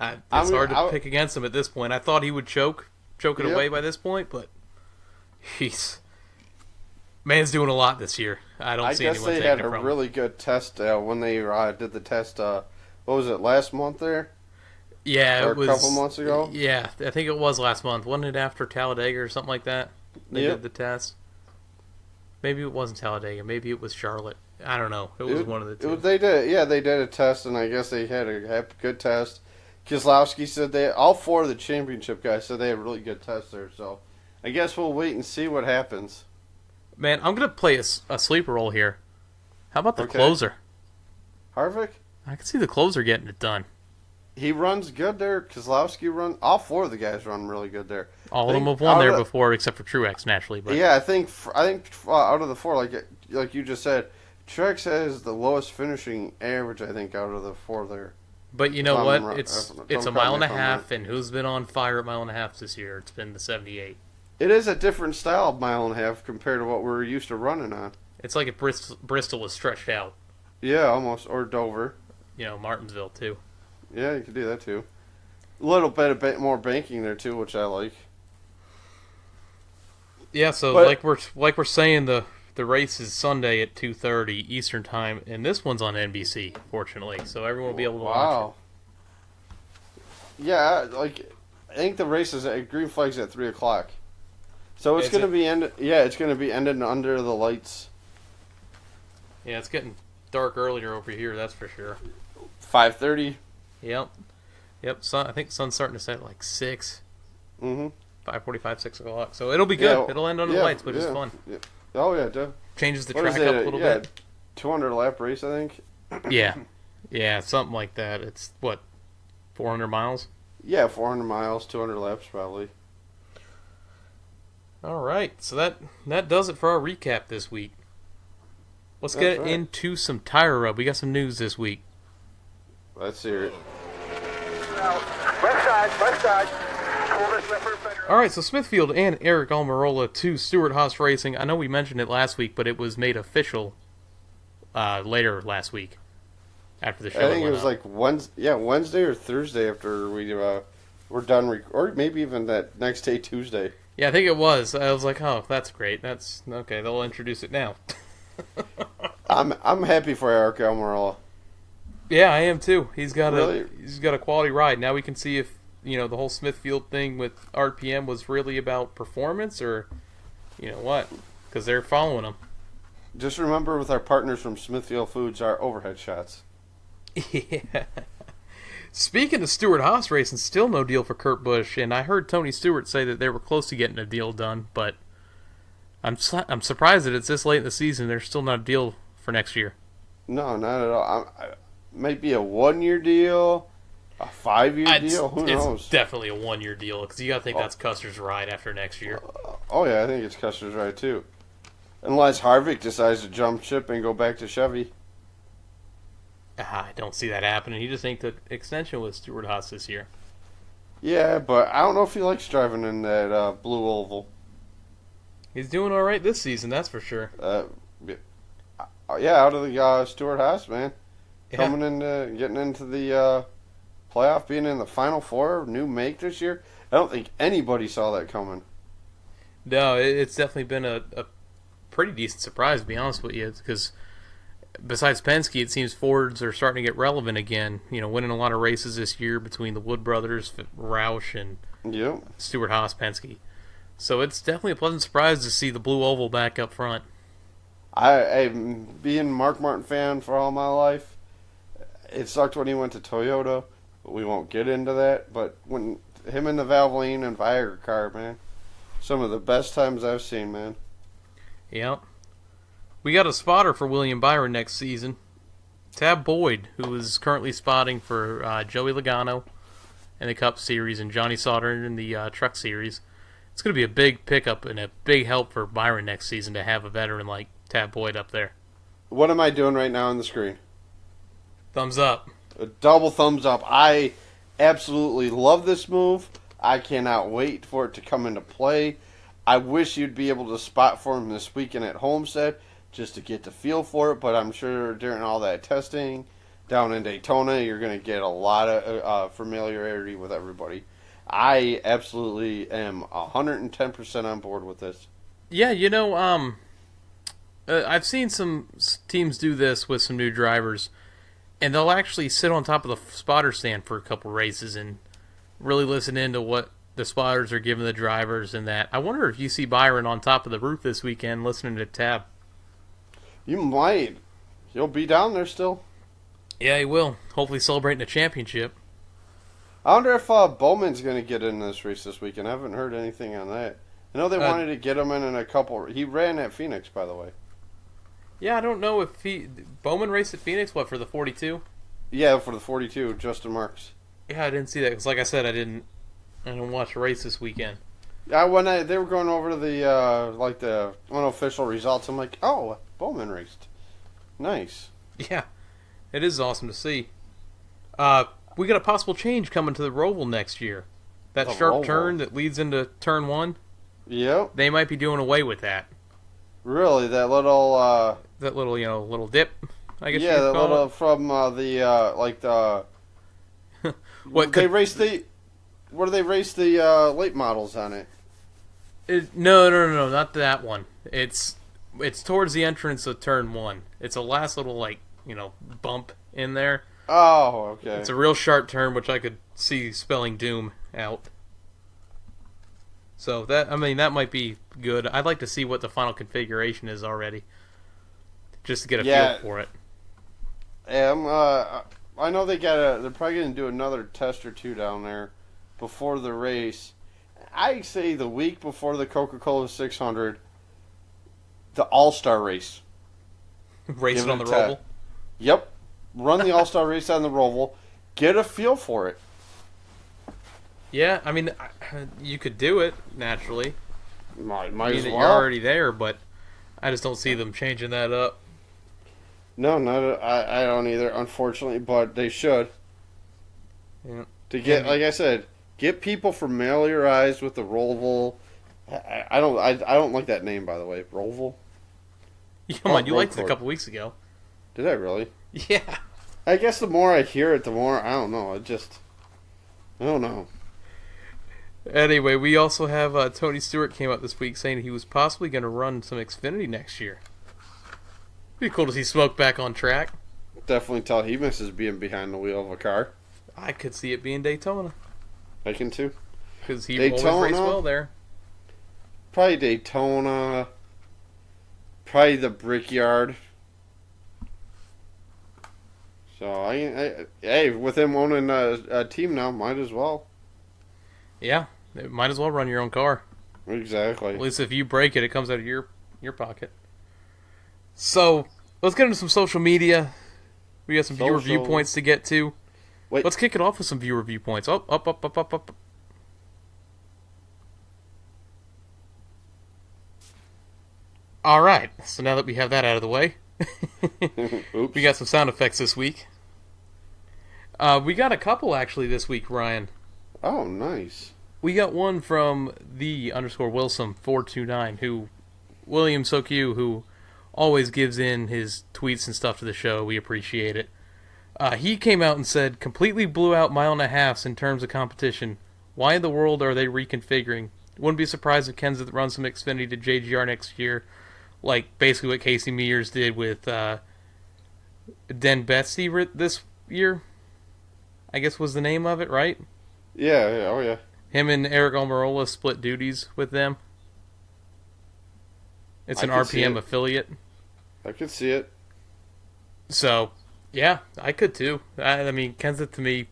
It's hard to pick against him at this point. I thought he would choke it away by this point, but man's doing a lot this year. I don't see anyone taking it from him. I guess they had a really good test when they did the test, what was it, last month there? Yeah, it was a couple months ago. Yeah, I think it was last month. Wasn't it after Talladega or something like that? They did the test. Maybe it wasn't Talladega. Maybe it was Charlotte. I don't know. It was one of the two. They did a test, and I guess they had a good test. Keselowski said all 4 of the championship guys said they had really good tests there. So I guess we'll wait and see what happens. Man, I'm gonna play a sleeper role here. How about the closer? Harvick? I can see the closer getting it done. He runs good there. Keselowski all 4 of the guys run really good there. All of them have won there before, except for Truex, naturally. But yeah, I think out of the 4, like you just said, Truex has the lowest finishing average. I think out of the 4 there. But you know what? It's a mile and a half, and who's been on fire at mile and a half this year? It's been the 78. It is a different style of mile and a half compared to what we're used to running on. It's like if Bristol was stretched out. Yeah, almost. Or Dover. Martinsville, too. Yeah, you could do that, too. A little bit more banking there, too, which I like. Yeah, so like we're saying, the race is Sunday at 2:30 Eastern Time, and this one's on NBC, fortunately, so everyone will be able to watch it. Yeah, like I think the race is at green flags at 3 o'clock. So it's Is gonna it? be end. Yeah, it's gonna be ending under the lights. Yeah, it's getting dark earlier over here. That's for sure. 5:30. Yep. Yep. Sun. I think sun's starting to set at like 6. Mm-hmm. 5:45, 6 o'clock. So it'll be good. It'll end under the lights, which is fun. Yeah. Oh yeah, duh. Changes the What track is it? up a little bit. 200 lap race, I think. Yeah. Yeah, something like that. It's what, 400 miles? Yeah, 400 miles, 200 laps probably. All right. So that does it for our recap this week. Let's That's get right. into some tire rub. We got some news this week. Let's hear it. Left side. Coldest left rear fender. All right, so Smithfield and Eric Almirola to Stewart Haas Racing. I know we mentioned it last week, but it was made official later last week after the show. I think it went was up. like Wednesday or Thursday after we were done, or maybe even that next day, Tuesday. Yeah, I think it was. I was like, oh, that's great. That's okay. They'll introduce it now. I'm happy for Eric Almirola. Yeah, I am too. He's got Really? a quality ride. Now we can see if the whole Smithfield thing with RPM was really about performance or what, because they're following him. Just remember, with our partners from Smithfield Foods, our overhead shots. Yeah. Speaking of Stewart Haas Racing, still no deal for Kurt Busch, and I heard Tony Stewart say that they were close to getting a deal done, but I'm surprised that it's this late in the season. There's still not a deal for next year. No, not at all. Might be a 1-year deal, a 5-year deal. Who knows? It's definitely a 1-year deal, because you got to think that's Custer's ride after next year. Oh yeah, I think it's Custer's right too. Unless Harvick decides to jump ship and go back to Chevy. I don't see that happening. He just inked the extension with Stewart Haas this year. Yeah, but I don't know if he likes driving in that blue oval. He's doing all right this season, that's for sure. Yeah, out of the Stewart Haas, man. Yeah. Getting into the playoff, being in the Final Four, new make this year. I don't think anybody saw that coming. No, it's definitely been a pretty decent surprise, to be honest with you, because besides Penske, it seems Fords are starting to get relevant again. Winning a lot of races this year between the Wood brothers, Roush, and Yep. Stewart Haas Penske. So it's definitely a pleasant surprise to see the blue oval back up front. I being a Mark Martin fan for all my life, it sucked when he went to Toyota, but we won't get into that. But when him in the Valvoline and Viagra car, man, some of the best times I've seen, man. Yep. We got a spotter for William Byron next season. Tab Boyd, who is currently spotting for Joey Logano in the Cup Series and Johnny Sauter in the Truck Series. It's going to be a big pickup and a big help for Byron next season to have a veteran like Tab Boyd up there. What am I doing right now on the screen? Thumbs up. A double thumbs up. I absolutely love this move. I cannot wait for it to come into play. I wish you'd be able to spot for him this weekend at Homestead just to get the feel for it, but I'm sure during all that testing down in Daytona, you're going to get a lot of familiarity with everybody. I absolutely am 110% on board with this. Yeah, I've seen some teams do this with some new drivers, and they'll actually sit on top of the spotter stand for a couple races and really listen into what the spotters are giving the drivers and that. I wonder if you see Byron on top of the roof this weekend listening to Tab. You might. He'll be down there still. Yeah, he will. Hopefully celebrating a championship. I wonder if Bowman's going to get in this race this weekend. I haven't heard anything on that. I know they wanted to get him in a couple. He ran at Phoenix, by the way. Yeah, I don't know if Bowman raced at Phoenix, what, for the 42? Yeah, for the 42, Justin Marks. Yeah, I didn't see that, because like I said, I didn't watch a race this weekend. Yeah, when they were going over the the unofficial results, I'm like, oh, Bowman raced. Nice. Yeah, it is awesome to see. We got a possible change coming to the Roval next year. That sharp Roval. turn that leads into turn 1, Yep. they might be doing away with that. Really, that little That little, little dip, I guess yeah, you that could call little it. from What they could, raced the where do they race the late models on it? No, not that one. It's towards the entrance of turn 1. It's a last little bump in there. Oh, okay. It's a real sharp turn, which I could see spelling doom out. So that might be good. I'd like to see what the final configuration is already, just to get a feel for it. Yeah, I know they're probably gonna do another test or two down there before the race. I say the week before the Coca-Cola 600, the All-Star race. Race it on the Roval? Yep. Run the All-Star race on the Roval. Get a feel for it. Yeah, I mean, you could do it, naturally. Might as well. You're already there, but I just don't see them changing that up. No, I don't either, unfortunately, but they should. Yeah. To get, like I said, get people familiarized with the Roval. I don't like that name, by the way. Roval? Come on, you liked it a couple weeks ago. Did I really? Yeah. I guess the more I hear it, the more, I don't know. I don't know. Anyway, we also have Tony Stewart came out this week saying he was possibly going to run some Xfinity next year. Be cool to see Smoke back on track. Definitely tell he misses being behind the wheel of a car. I could see it being Daytona. I can too. Because he always raced well there. Probably Daytona. Probably the Brickyard. So, hey, with him owning a team now, might as well. Yeah, might as well run your own car. Exactly. At least if you break it, it comes out of your pocket. So, let's get into some social media. We got some viewer viewpoints to get to. Wait. Let's kick it off with some viewer viewpoints. Up. All right. So now that we have that out of the way, Oops. we got some sound effects this week. We got a couple actually this week, Ryan. Oh, nice. We got one from the_Wilson429, William Sokyu, who always gives in his tweets and stuff to the show. We appreciate it. He came out and said, completely blew out 1.5 miles in terms of competition. Why in the world are they reconfiguring? Wouldn't be surprised if Kenseth runs some Xfinity to JGR next year, like basically what Casey Mears did with Den Betsy this year, I guess was the name of it, right? Yeah, oh yeah. Him and Eric Almirola split duties with them. It's an RPM affiliate. I could see it. So, yeah, I could too. I mean, Kenseth to me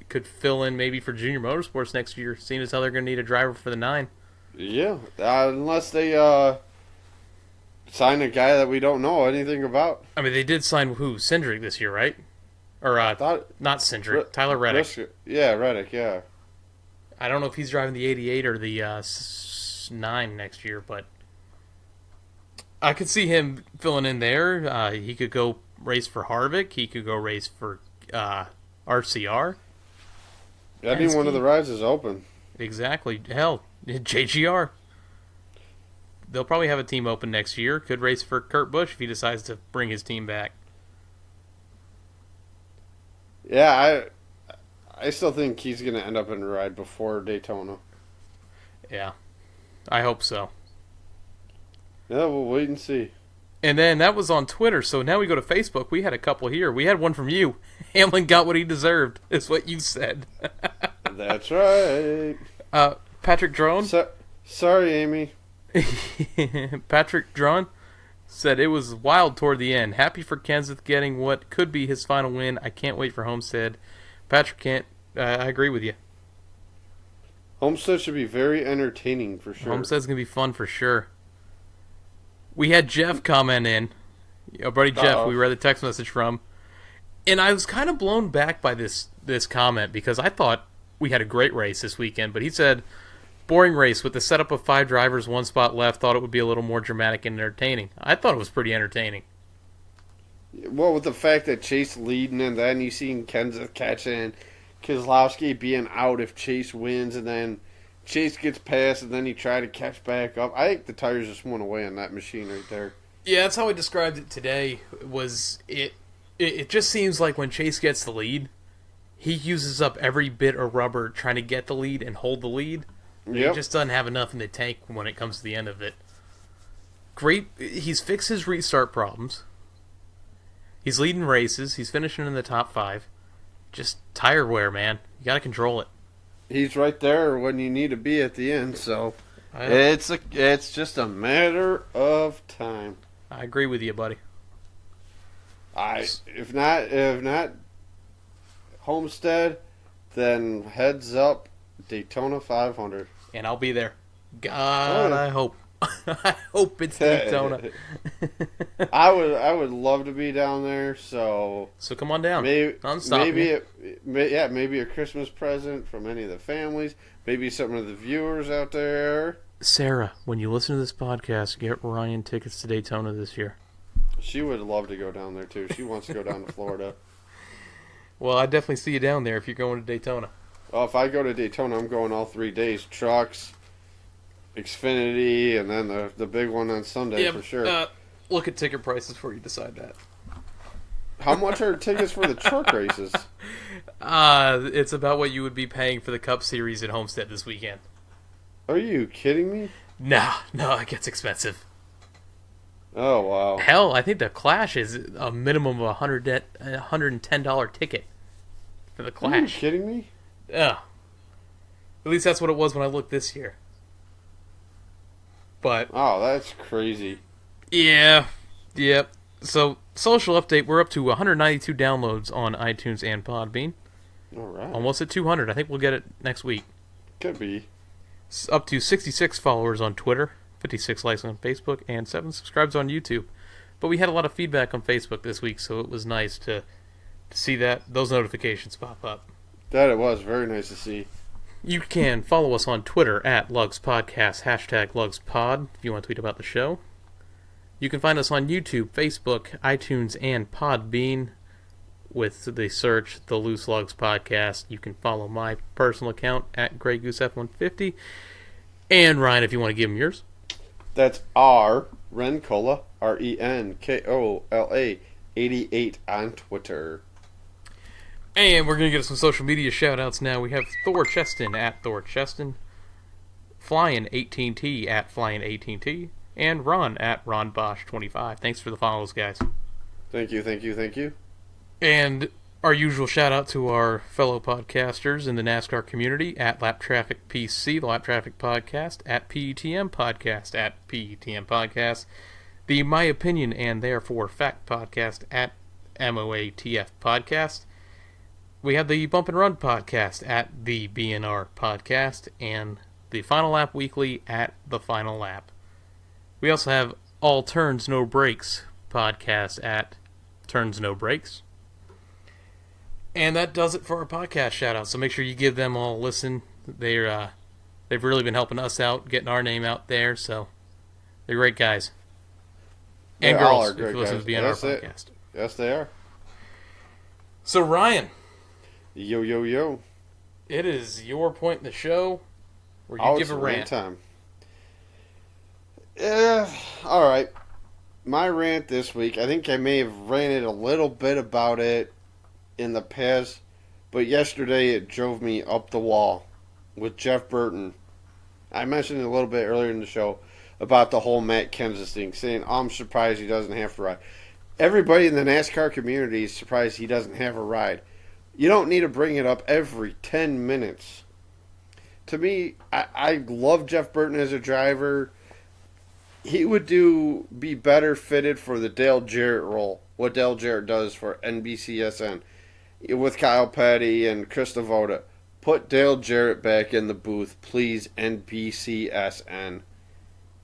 could fill in maybe for Junior Motorsports next year, seeing as how they're going to need a driver for the 9. Yeah, unless they sign a guy that we don't know anything about. I mean, they did sign who? Cindric this year, right? Or not Cindric, Tyler Reddick. Yeah, Reddick, yeah. I don't know if he's driving the 88 or the 9 next year, but I could see him filling in there. He could go race for Harvick. He could go race for RCR. Any one of the rides is open. Exactly. Hell, JGR. They'll probably have a team open next year. Could race for Kurt Busch if he decides to bring his team back. Yeah, I still think he's going to end up in a ride before Daytona. Yeah, I hope so. Yeah, we'll wait and see. And then that was on Twitter, so now we go to Facebook. We had a couple here. We had one from you. Hamlin got what he deserved, is what you said. That's right. Patrick Drone? Sorry, Amy. Patrick Drone said it was wild toward the end. Happy for Kenseth getting what could be his final win. I can't wait for Homestead. Patrick can't. I agree with you. Homestead should be very entertaining for sure. Homestead's going to be fun for sure. We had Jeff comment in. Our buddy Jeff, we read the text message from. And I was kind of blown back by this comment because I thought we had a great race this weekend. But he said, boring race with the setup of 5 drivers, 1 spot left. Thought it would be a little more dramatic and entertaining. I thought it was pretty entertaining. Well, with the fact that Chase leading and then you seen Kenseth catching, Keselowski being out if Chase wins, and then Chase gets past and then he tried to catch back up. I think the tires just went away on that machine right there. Yeah, that's how I described it today. It just seems like when Chase gets the lead, he uses up every bit of rubber trying to get the lead and hold the lead. Yep. He just doesn't have enough in the tank when it comes to the end of it. Great, he's fixed his restart problems. He's leading races. He's finishing in the top 5. Just tire wear, man. You got to control it. He's right there when you need to be at the end, so it's just a matter of time. I agree with you, buddy. If not Homestead, then heads up Daytona 500. And I'll be there. God, I hope. I hope it's Daytona. I would love to be down there. So come on down. Maybe a Christmas present from any of the families. Maybe some of the viewers out there. Sarah, when you listen to this podcast, get Ryan tickets to Daytona this year. She would love to go down there too. She wants to go down to Florida. Well, I definitely see you down there if you're going to Daytona. Well, if I go to Daytona, I'm going all 3 days. Trucks, Xfinity, and then the big one on Sunday for sure. Look at ticket prices before you decide that. How much are tickets for the truck races? It's about what you would be paying for the Cup Series at Homestead this weekend. Are you kidding me? No, it gets expensive. Oh, wow. Hell, I think the Clash is a minimum of $110 ticket for the Clash. Are you kidding me? Yeah. At least that's what it was when I looked this year. But oh, that's crazy. Yeah. Yep. So, social update, we're up to 192 downloads on iTunes and Podbean. All right. Almost at 200. I think we'll get it next week. Could be. Up to 66 followers on Twitter, 56 likes on Facebook, and 7 subscribes on YouTube. But we had a lot of feedback on Facebook this week, so it was nice to see those notifications pop up. That it was. Very nice to see. You can follow us on Twitter at Lugs Podcast, #LugsPod, if you want to tweet about the show. You can find us on YouTube, Facebook, iTunes, and Podbean with the search The Loose Lugs Podcast. You can follow my personal account at GreyGooseF150. And Ryan, if you want to give him yours. That's R Renkola, RENKOLA 88 on Twitter. And we're going to get some social media shout-outs now. We have Thor Cheston at Thor Cheston, Flyin18T at Flyin18T, and Ron at Ron Bosch 25. Thanks for the follows, guys. Thank you. And our usual shout-out to our fellow podcasters in the NASCAR community at Lap Traffic PC, the Lap Traffic Podcast, at PETM Podcast, at PETM Podcast, the My Opinion and Therefore Fact Podcast, at MOATF Podcast. We have the Bump and Run Podcast at the BNR Podcast, and the Final Lap Weekly at the Final Lap. We also have All Turns No Breaks Podcast at Turns No Breaks. And that does it for our podcast shout-outs, so make sure you give them all a listen. They've really been helping us out, getting our name out there, so they're great guys. And they girls, are great if you listen guys. to BNR Podcast. Yes, they are. So, Ryan. Yo. It is your point in the show where you give a rant. Time. All right. My rant this week, I think I may have ranted a little bit about it in the past, but yesterday it drove me up the wall with Jeff Burton. I mentioned it a little bit earlier in the show about the whole Matt Kenseth thing, saying, I'm surprised he doesn't have to ride. Everybody in the NASCAR community is surprised he doesn't have a ride. You don't need to bring it up every 10 minutes. To me, I love Jeff Burton as a driver. He would be better fitted for the Dale Jarrett role, what Dale Jarrett does for NBCSN. With Kyle Petty and Chris Devoda. Put Dale Jarrett back in the booth, please, NBCSN.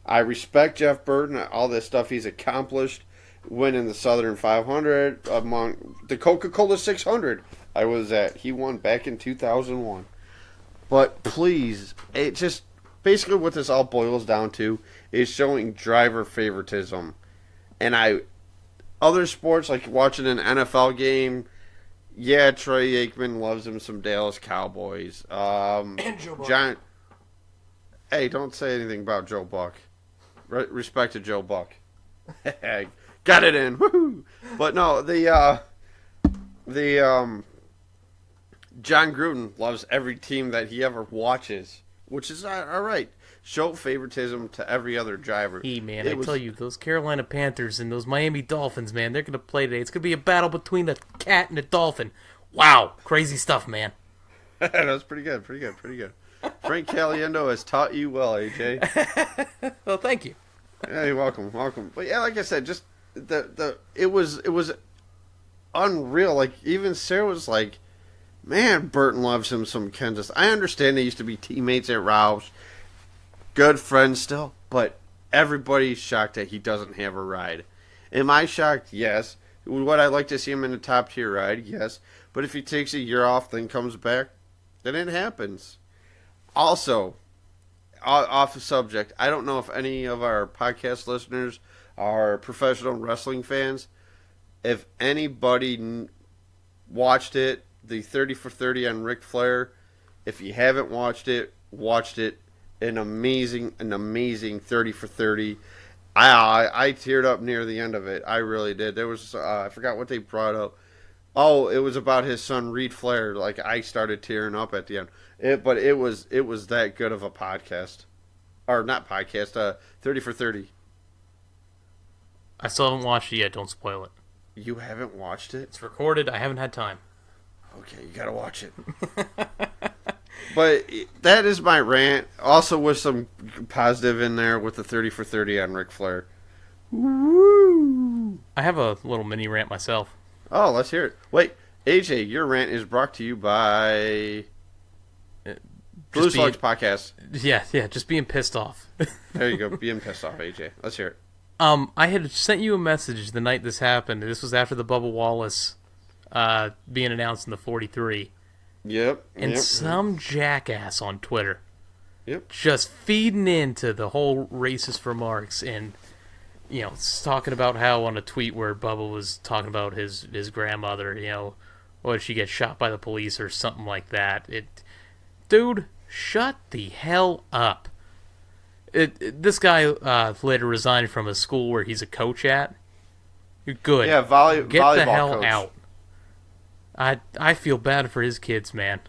I respect Jeff Burton, all this stuff he's accomplished, winning the Southern 500, among the Coca-Cola 600 I was at. He won back in 2001. But please, it just, basically what this all boils down to is showing driver favoritism. And other sports, like watching an NFL game, yeah, Troy Aikman loves him some Dallas Cowboys. And Joe Buck. Hey, don't say anything about Joe Buck. Respect to Joe Buck. Got it in. Woohoo! But no, John Gruden loves every team that he ever watches which is all right. Show favoritism to every other driver. Hey, man, tell you, those Carolina Panthers and those Miami Dolphins, man, they're going to play today. It's going to be a battle between a cat and a dolphin. Wow, crazy stuff, man. That was pretty good. Frank Caliendo has taught you well, AJ. Well, thank you. Yeah, you're welcome. But yeah, like I said, just it was unreal. Like, even Sarah was like, man, Burton loves him some Kansas. I understand they used to be teammates at Roush. Good friends still, but everybody's shocked that he doesn't have a ride. Am I shocked? Yes. Would I like to see him in a top tier ride? Yes. But if he takes a year off, then comes back, then it happens. Also, off the subject, I don't know if any of our podcast listeners are professional wrestling fans. If anybody watched it, the 30 for 30 on Ric Flair, if you haven't watched it, an amazing 30 for 30. I teared up near the end of it. I really did. There was I forgot what they brought up. Oh, it was about his son Reed Flair. Like, I started tearing up at the end. But it was that good of a podcast, or not podcast. 30 for 30. I still haven't watched it yet. Don't spoil it. You haven't watched it? It's recorded. I haven't had time. Okay, you gotta watch it. But that is my rant. Also with some positive in there with the 30 for 30 on Ric Flair. Woo! I have a little mini rant myself. Oh, let's hear it. Wait, AJ, your rant is brought to you by Blue Slugs Podcast. Yeah, just being pissed off. There you go, being pissed off, AJ. Let's hear it. I had sent you a message the night this happened. This was after the Bubba Wallace being announced in the 43. Yep. And some jackass on Twitter. Yep. Just feeding into the whole racist remarks and, talking about how on a tweet where Bubba was talking about his grandmother, what did she get shot by the police or something like that. Dude, shut the hell up. This guy later resigned from a school where he's a coach at. Good. Yeah, Get volleyball the hell coach. out. I feel bad for his kids, man.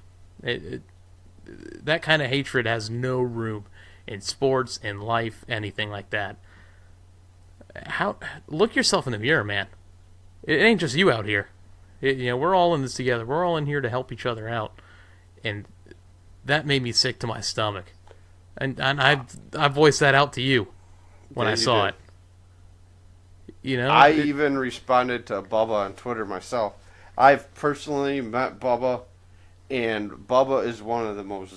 That kind of hatred has no room in sports, in life, anything like that. Look yourself in the mirror, man. It ain't just you out here. We're all in this together. We're all in here to help each other out, and that made me sick to my stomach. And I voiced that out to you when I saw it. I even responded to Bubba on Twitter myself. I've personally met Bubba, and Bubba is one of the most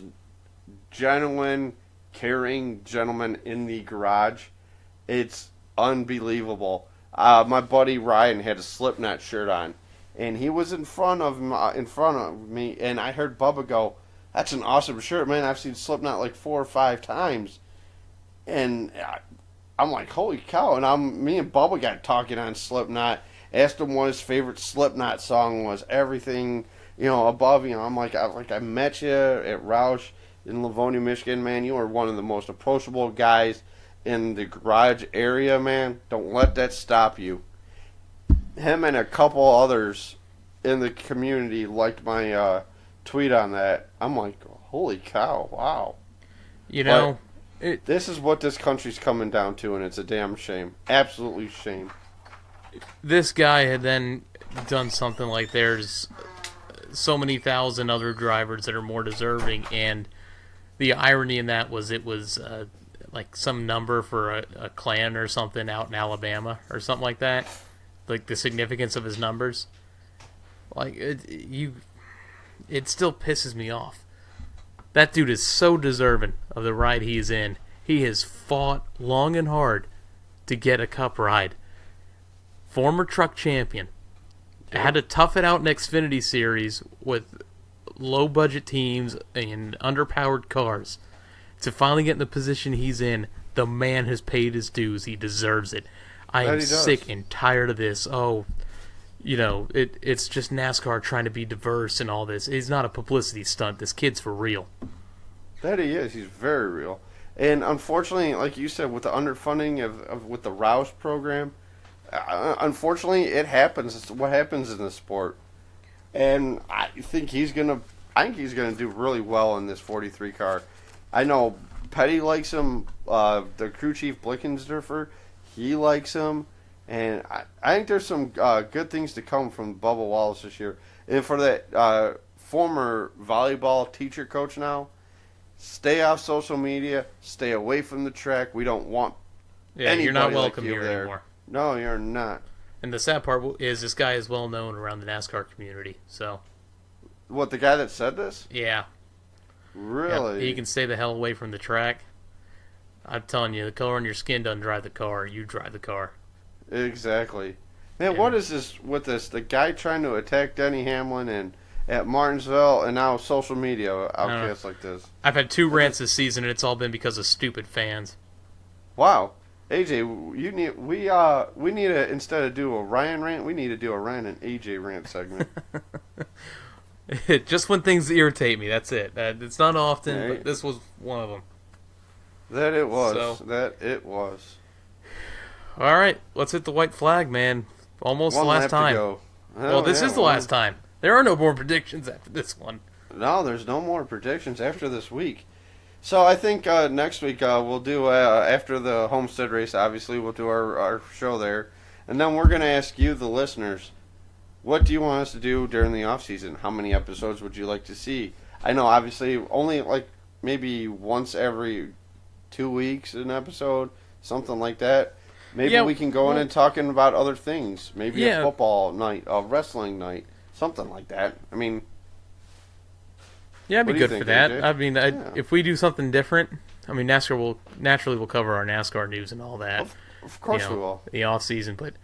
genuine, caring gentlemen in the garage. It's unbelievable. My buddy Ryan had a Slipknot shirt on, and he was in front of me, and I heard Bubba go, "That's an awesome shirt, man. I've seen Slipknot like 4 or 5 times." And I'm like, holy cow. And me and Bubba got talking on Slipknot. Asked him what his favorite Slipknot song was. Everything, above. I'm like, I met you at Roush in Livonia, Michigan, man. You are one of the most approachable guys in the garage area, man. Don't let that stop you. Him and a couple others in the community liked my tweet on that. I'm like, holy cow, wow. This is what this country's coming down to, and it's a damn shame. Absolutely shame. This guy had then done something like there's so many thousand other drivers that are more deserving, and the irony in that was it was like some number for a clan or something out in Alabama or something like that. Like the significance of his numbers. Like it still pisses me off. That dude is so deserving of the ride he's in. He has fought long and hard to get a cup ride. Former truck champion. Yeah. Had to tough it out in Xfinity Series with low-budget teams and underpowered cars. To finally get in the position he's in, the man has paid his dues. He deserves it. I am sick and tired of this. It's just NASCAR trying to be diverse and all this. It's not a publicity stunt. This kid's for real. That he is. He's very real. And unfortunately, like you said, with the underfunding with the Roush program, unfortunately, it happens. It's what happens in the sport. And I think he's gonna do really well in this 43 car. I know Petty likes him. The crew chief Blickensderfer, he likes him. And I think there's some good things to come from Bubba Wallace this year. And for that former volleyball teacher coach now, stay off social media, stay away from the track. We don't want anybody you're not welcome like you here there. anymore. No, you're not. And the sad part is this guy is well known around the NASCAR community. So, What, the guy that said this? yeah. Really? Yeah, he can stay the hell away from the track. I'm telling you, the color on your skin doesn't drive the car. You drive the car. Exactly. Man, Yeah. what is this with this? The guy trying to attack Denny Hamlin and at Martinsville, and now social media outcasts like this. I've had 2 rants this season, and it's all been because of stupid fans. Wow. AJ, we need to, instead of do a Ryan rant, we need to do a Ryan and AJ rant segment. Just when things irritate me, that's it. It's not often, Right. but this was one of them. That it was. So- That it was. All right, let's hit the white flag, man. Almost One the last lap time. to go. Well, this is the last time. There are no more predictions after this one. No, there's no more predictions after this week. So I think next week we'll do, after the Homestead race, obviously, we'll do our show there. And then we're going to ask you, the listeners, what do you want us to do during the off season? How many episodes would you like to see? I know, obviously, only like maybe once every 2 weeks an episode, something like that. Maybe we can go in and talking about other things. Maybe a football night, a wrestling night, something like that. I mean, yeah, I'd be what do you good for think, that. AJ? I mean, Yeah. if we do something different, I mean, NASCAR will naturally cover our NASCAR news and all that. Of course you we know, will. The off season, but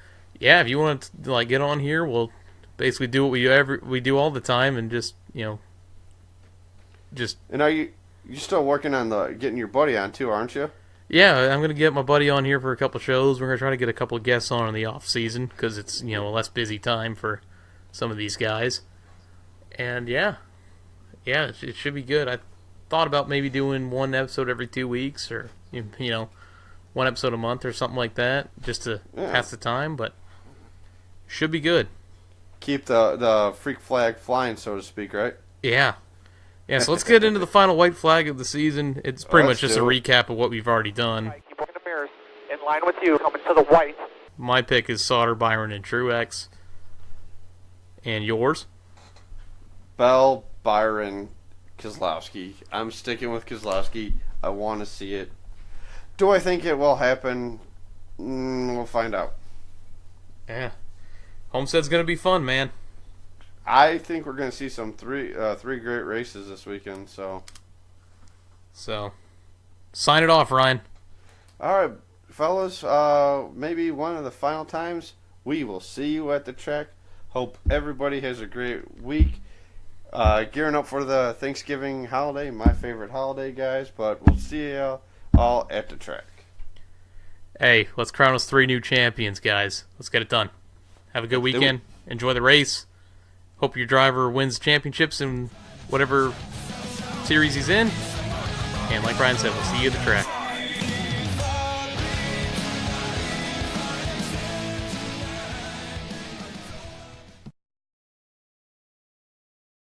yeah, if you want to like get on here, we'll basically do what we do all the time, and just And are you still working on getting your buddy on too, aren't you? yeah, I'm gonna get my buddy on here for a couple shows. We're gonna try to get a couple of guests on in the off season because it's a less busy time for some of these guys. And yeah, it should be good. I thought about maybe doing one episode every 2 weeks, or one episode a month or something like that, just to pass the time. But should be good. Keep the freak flag flying, so to speak, right? Yeah. Yeah, so let's get into the final white flag of the season. It's pretty much just a recap of what we've already done. Right, keep working the mirrors. In line with you, coming to the white. My pick is Sauter, Byron, and Truex. And yours? Bell, Byron, Keselowski. I'm sticking with Keselowski. I want to see it. Do I think it will happen? We'll find out. Yeah. Homestead's going to be fun, man. I think we're going to see some three great races this weekend. So, sign it off, Ryan. all right, fellas. Maybe one of the final times we will see you at the track. Hope everybody has a great week. Gearing up for the Thanksgiving holiday, my favorite holiday, guys. But we'll see you all at the track. Hey, let's crown us 3 new champions, guys. Let's get it done. Have a good weekend. Enjoy the race. Hope your driver wins championships in whatever series he's in. And like Ryan said, we'll see you at the track.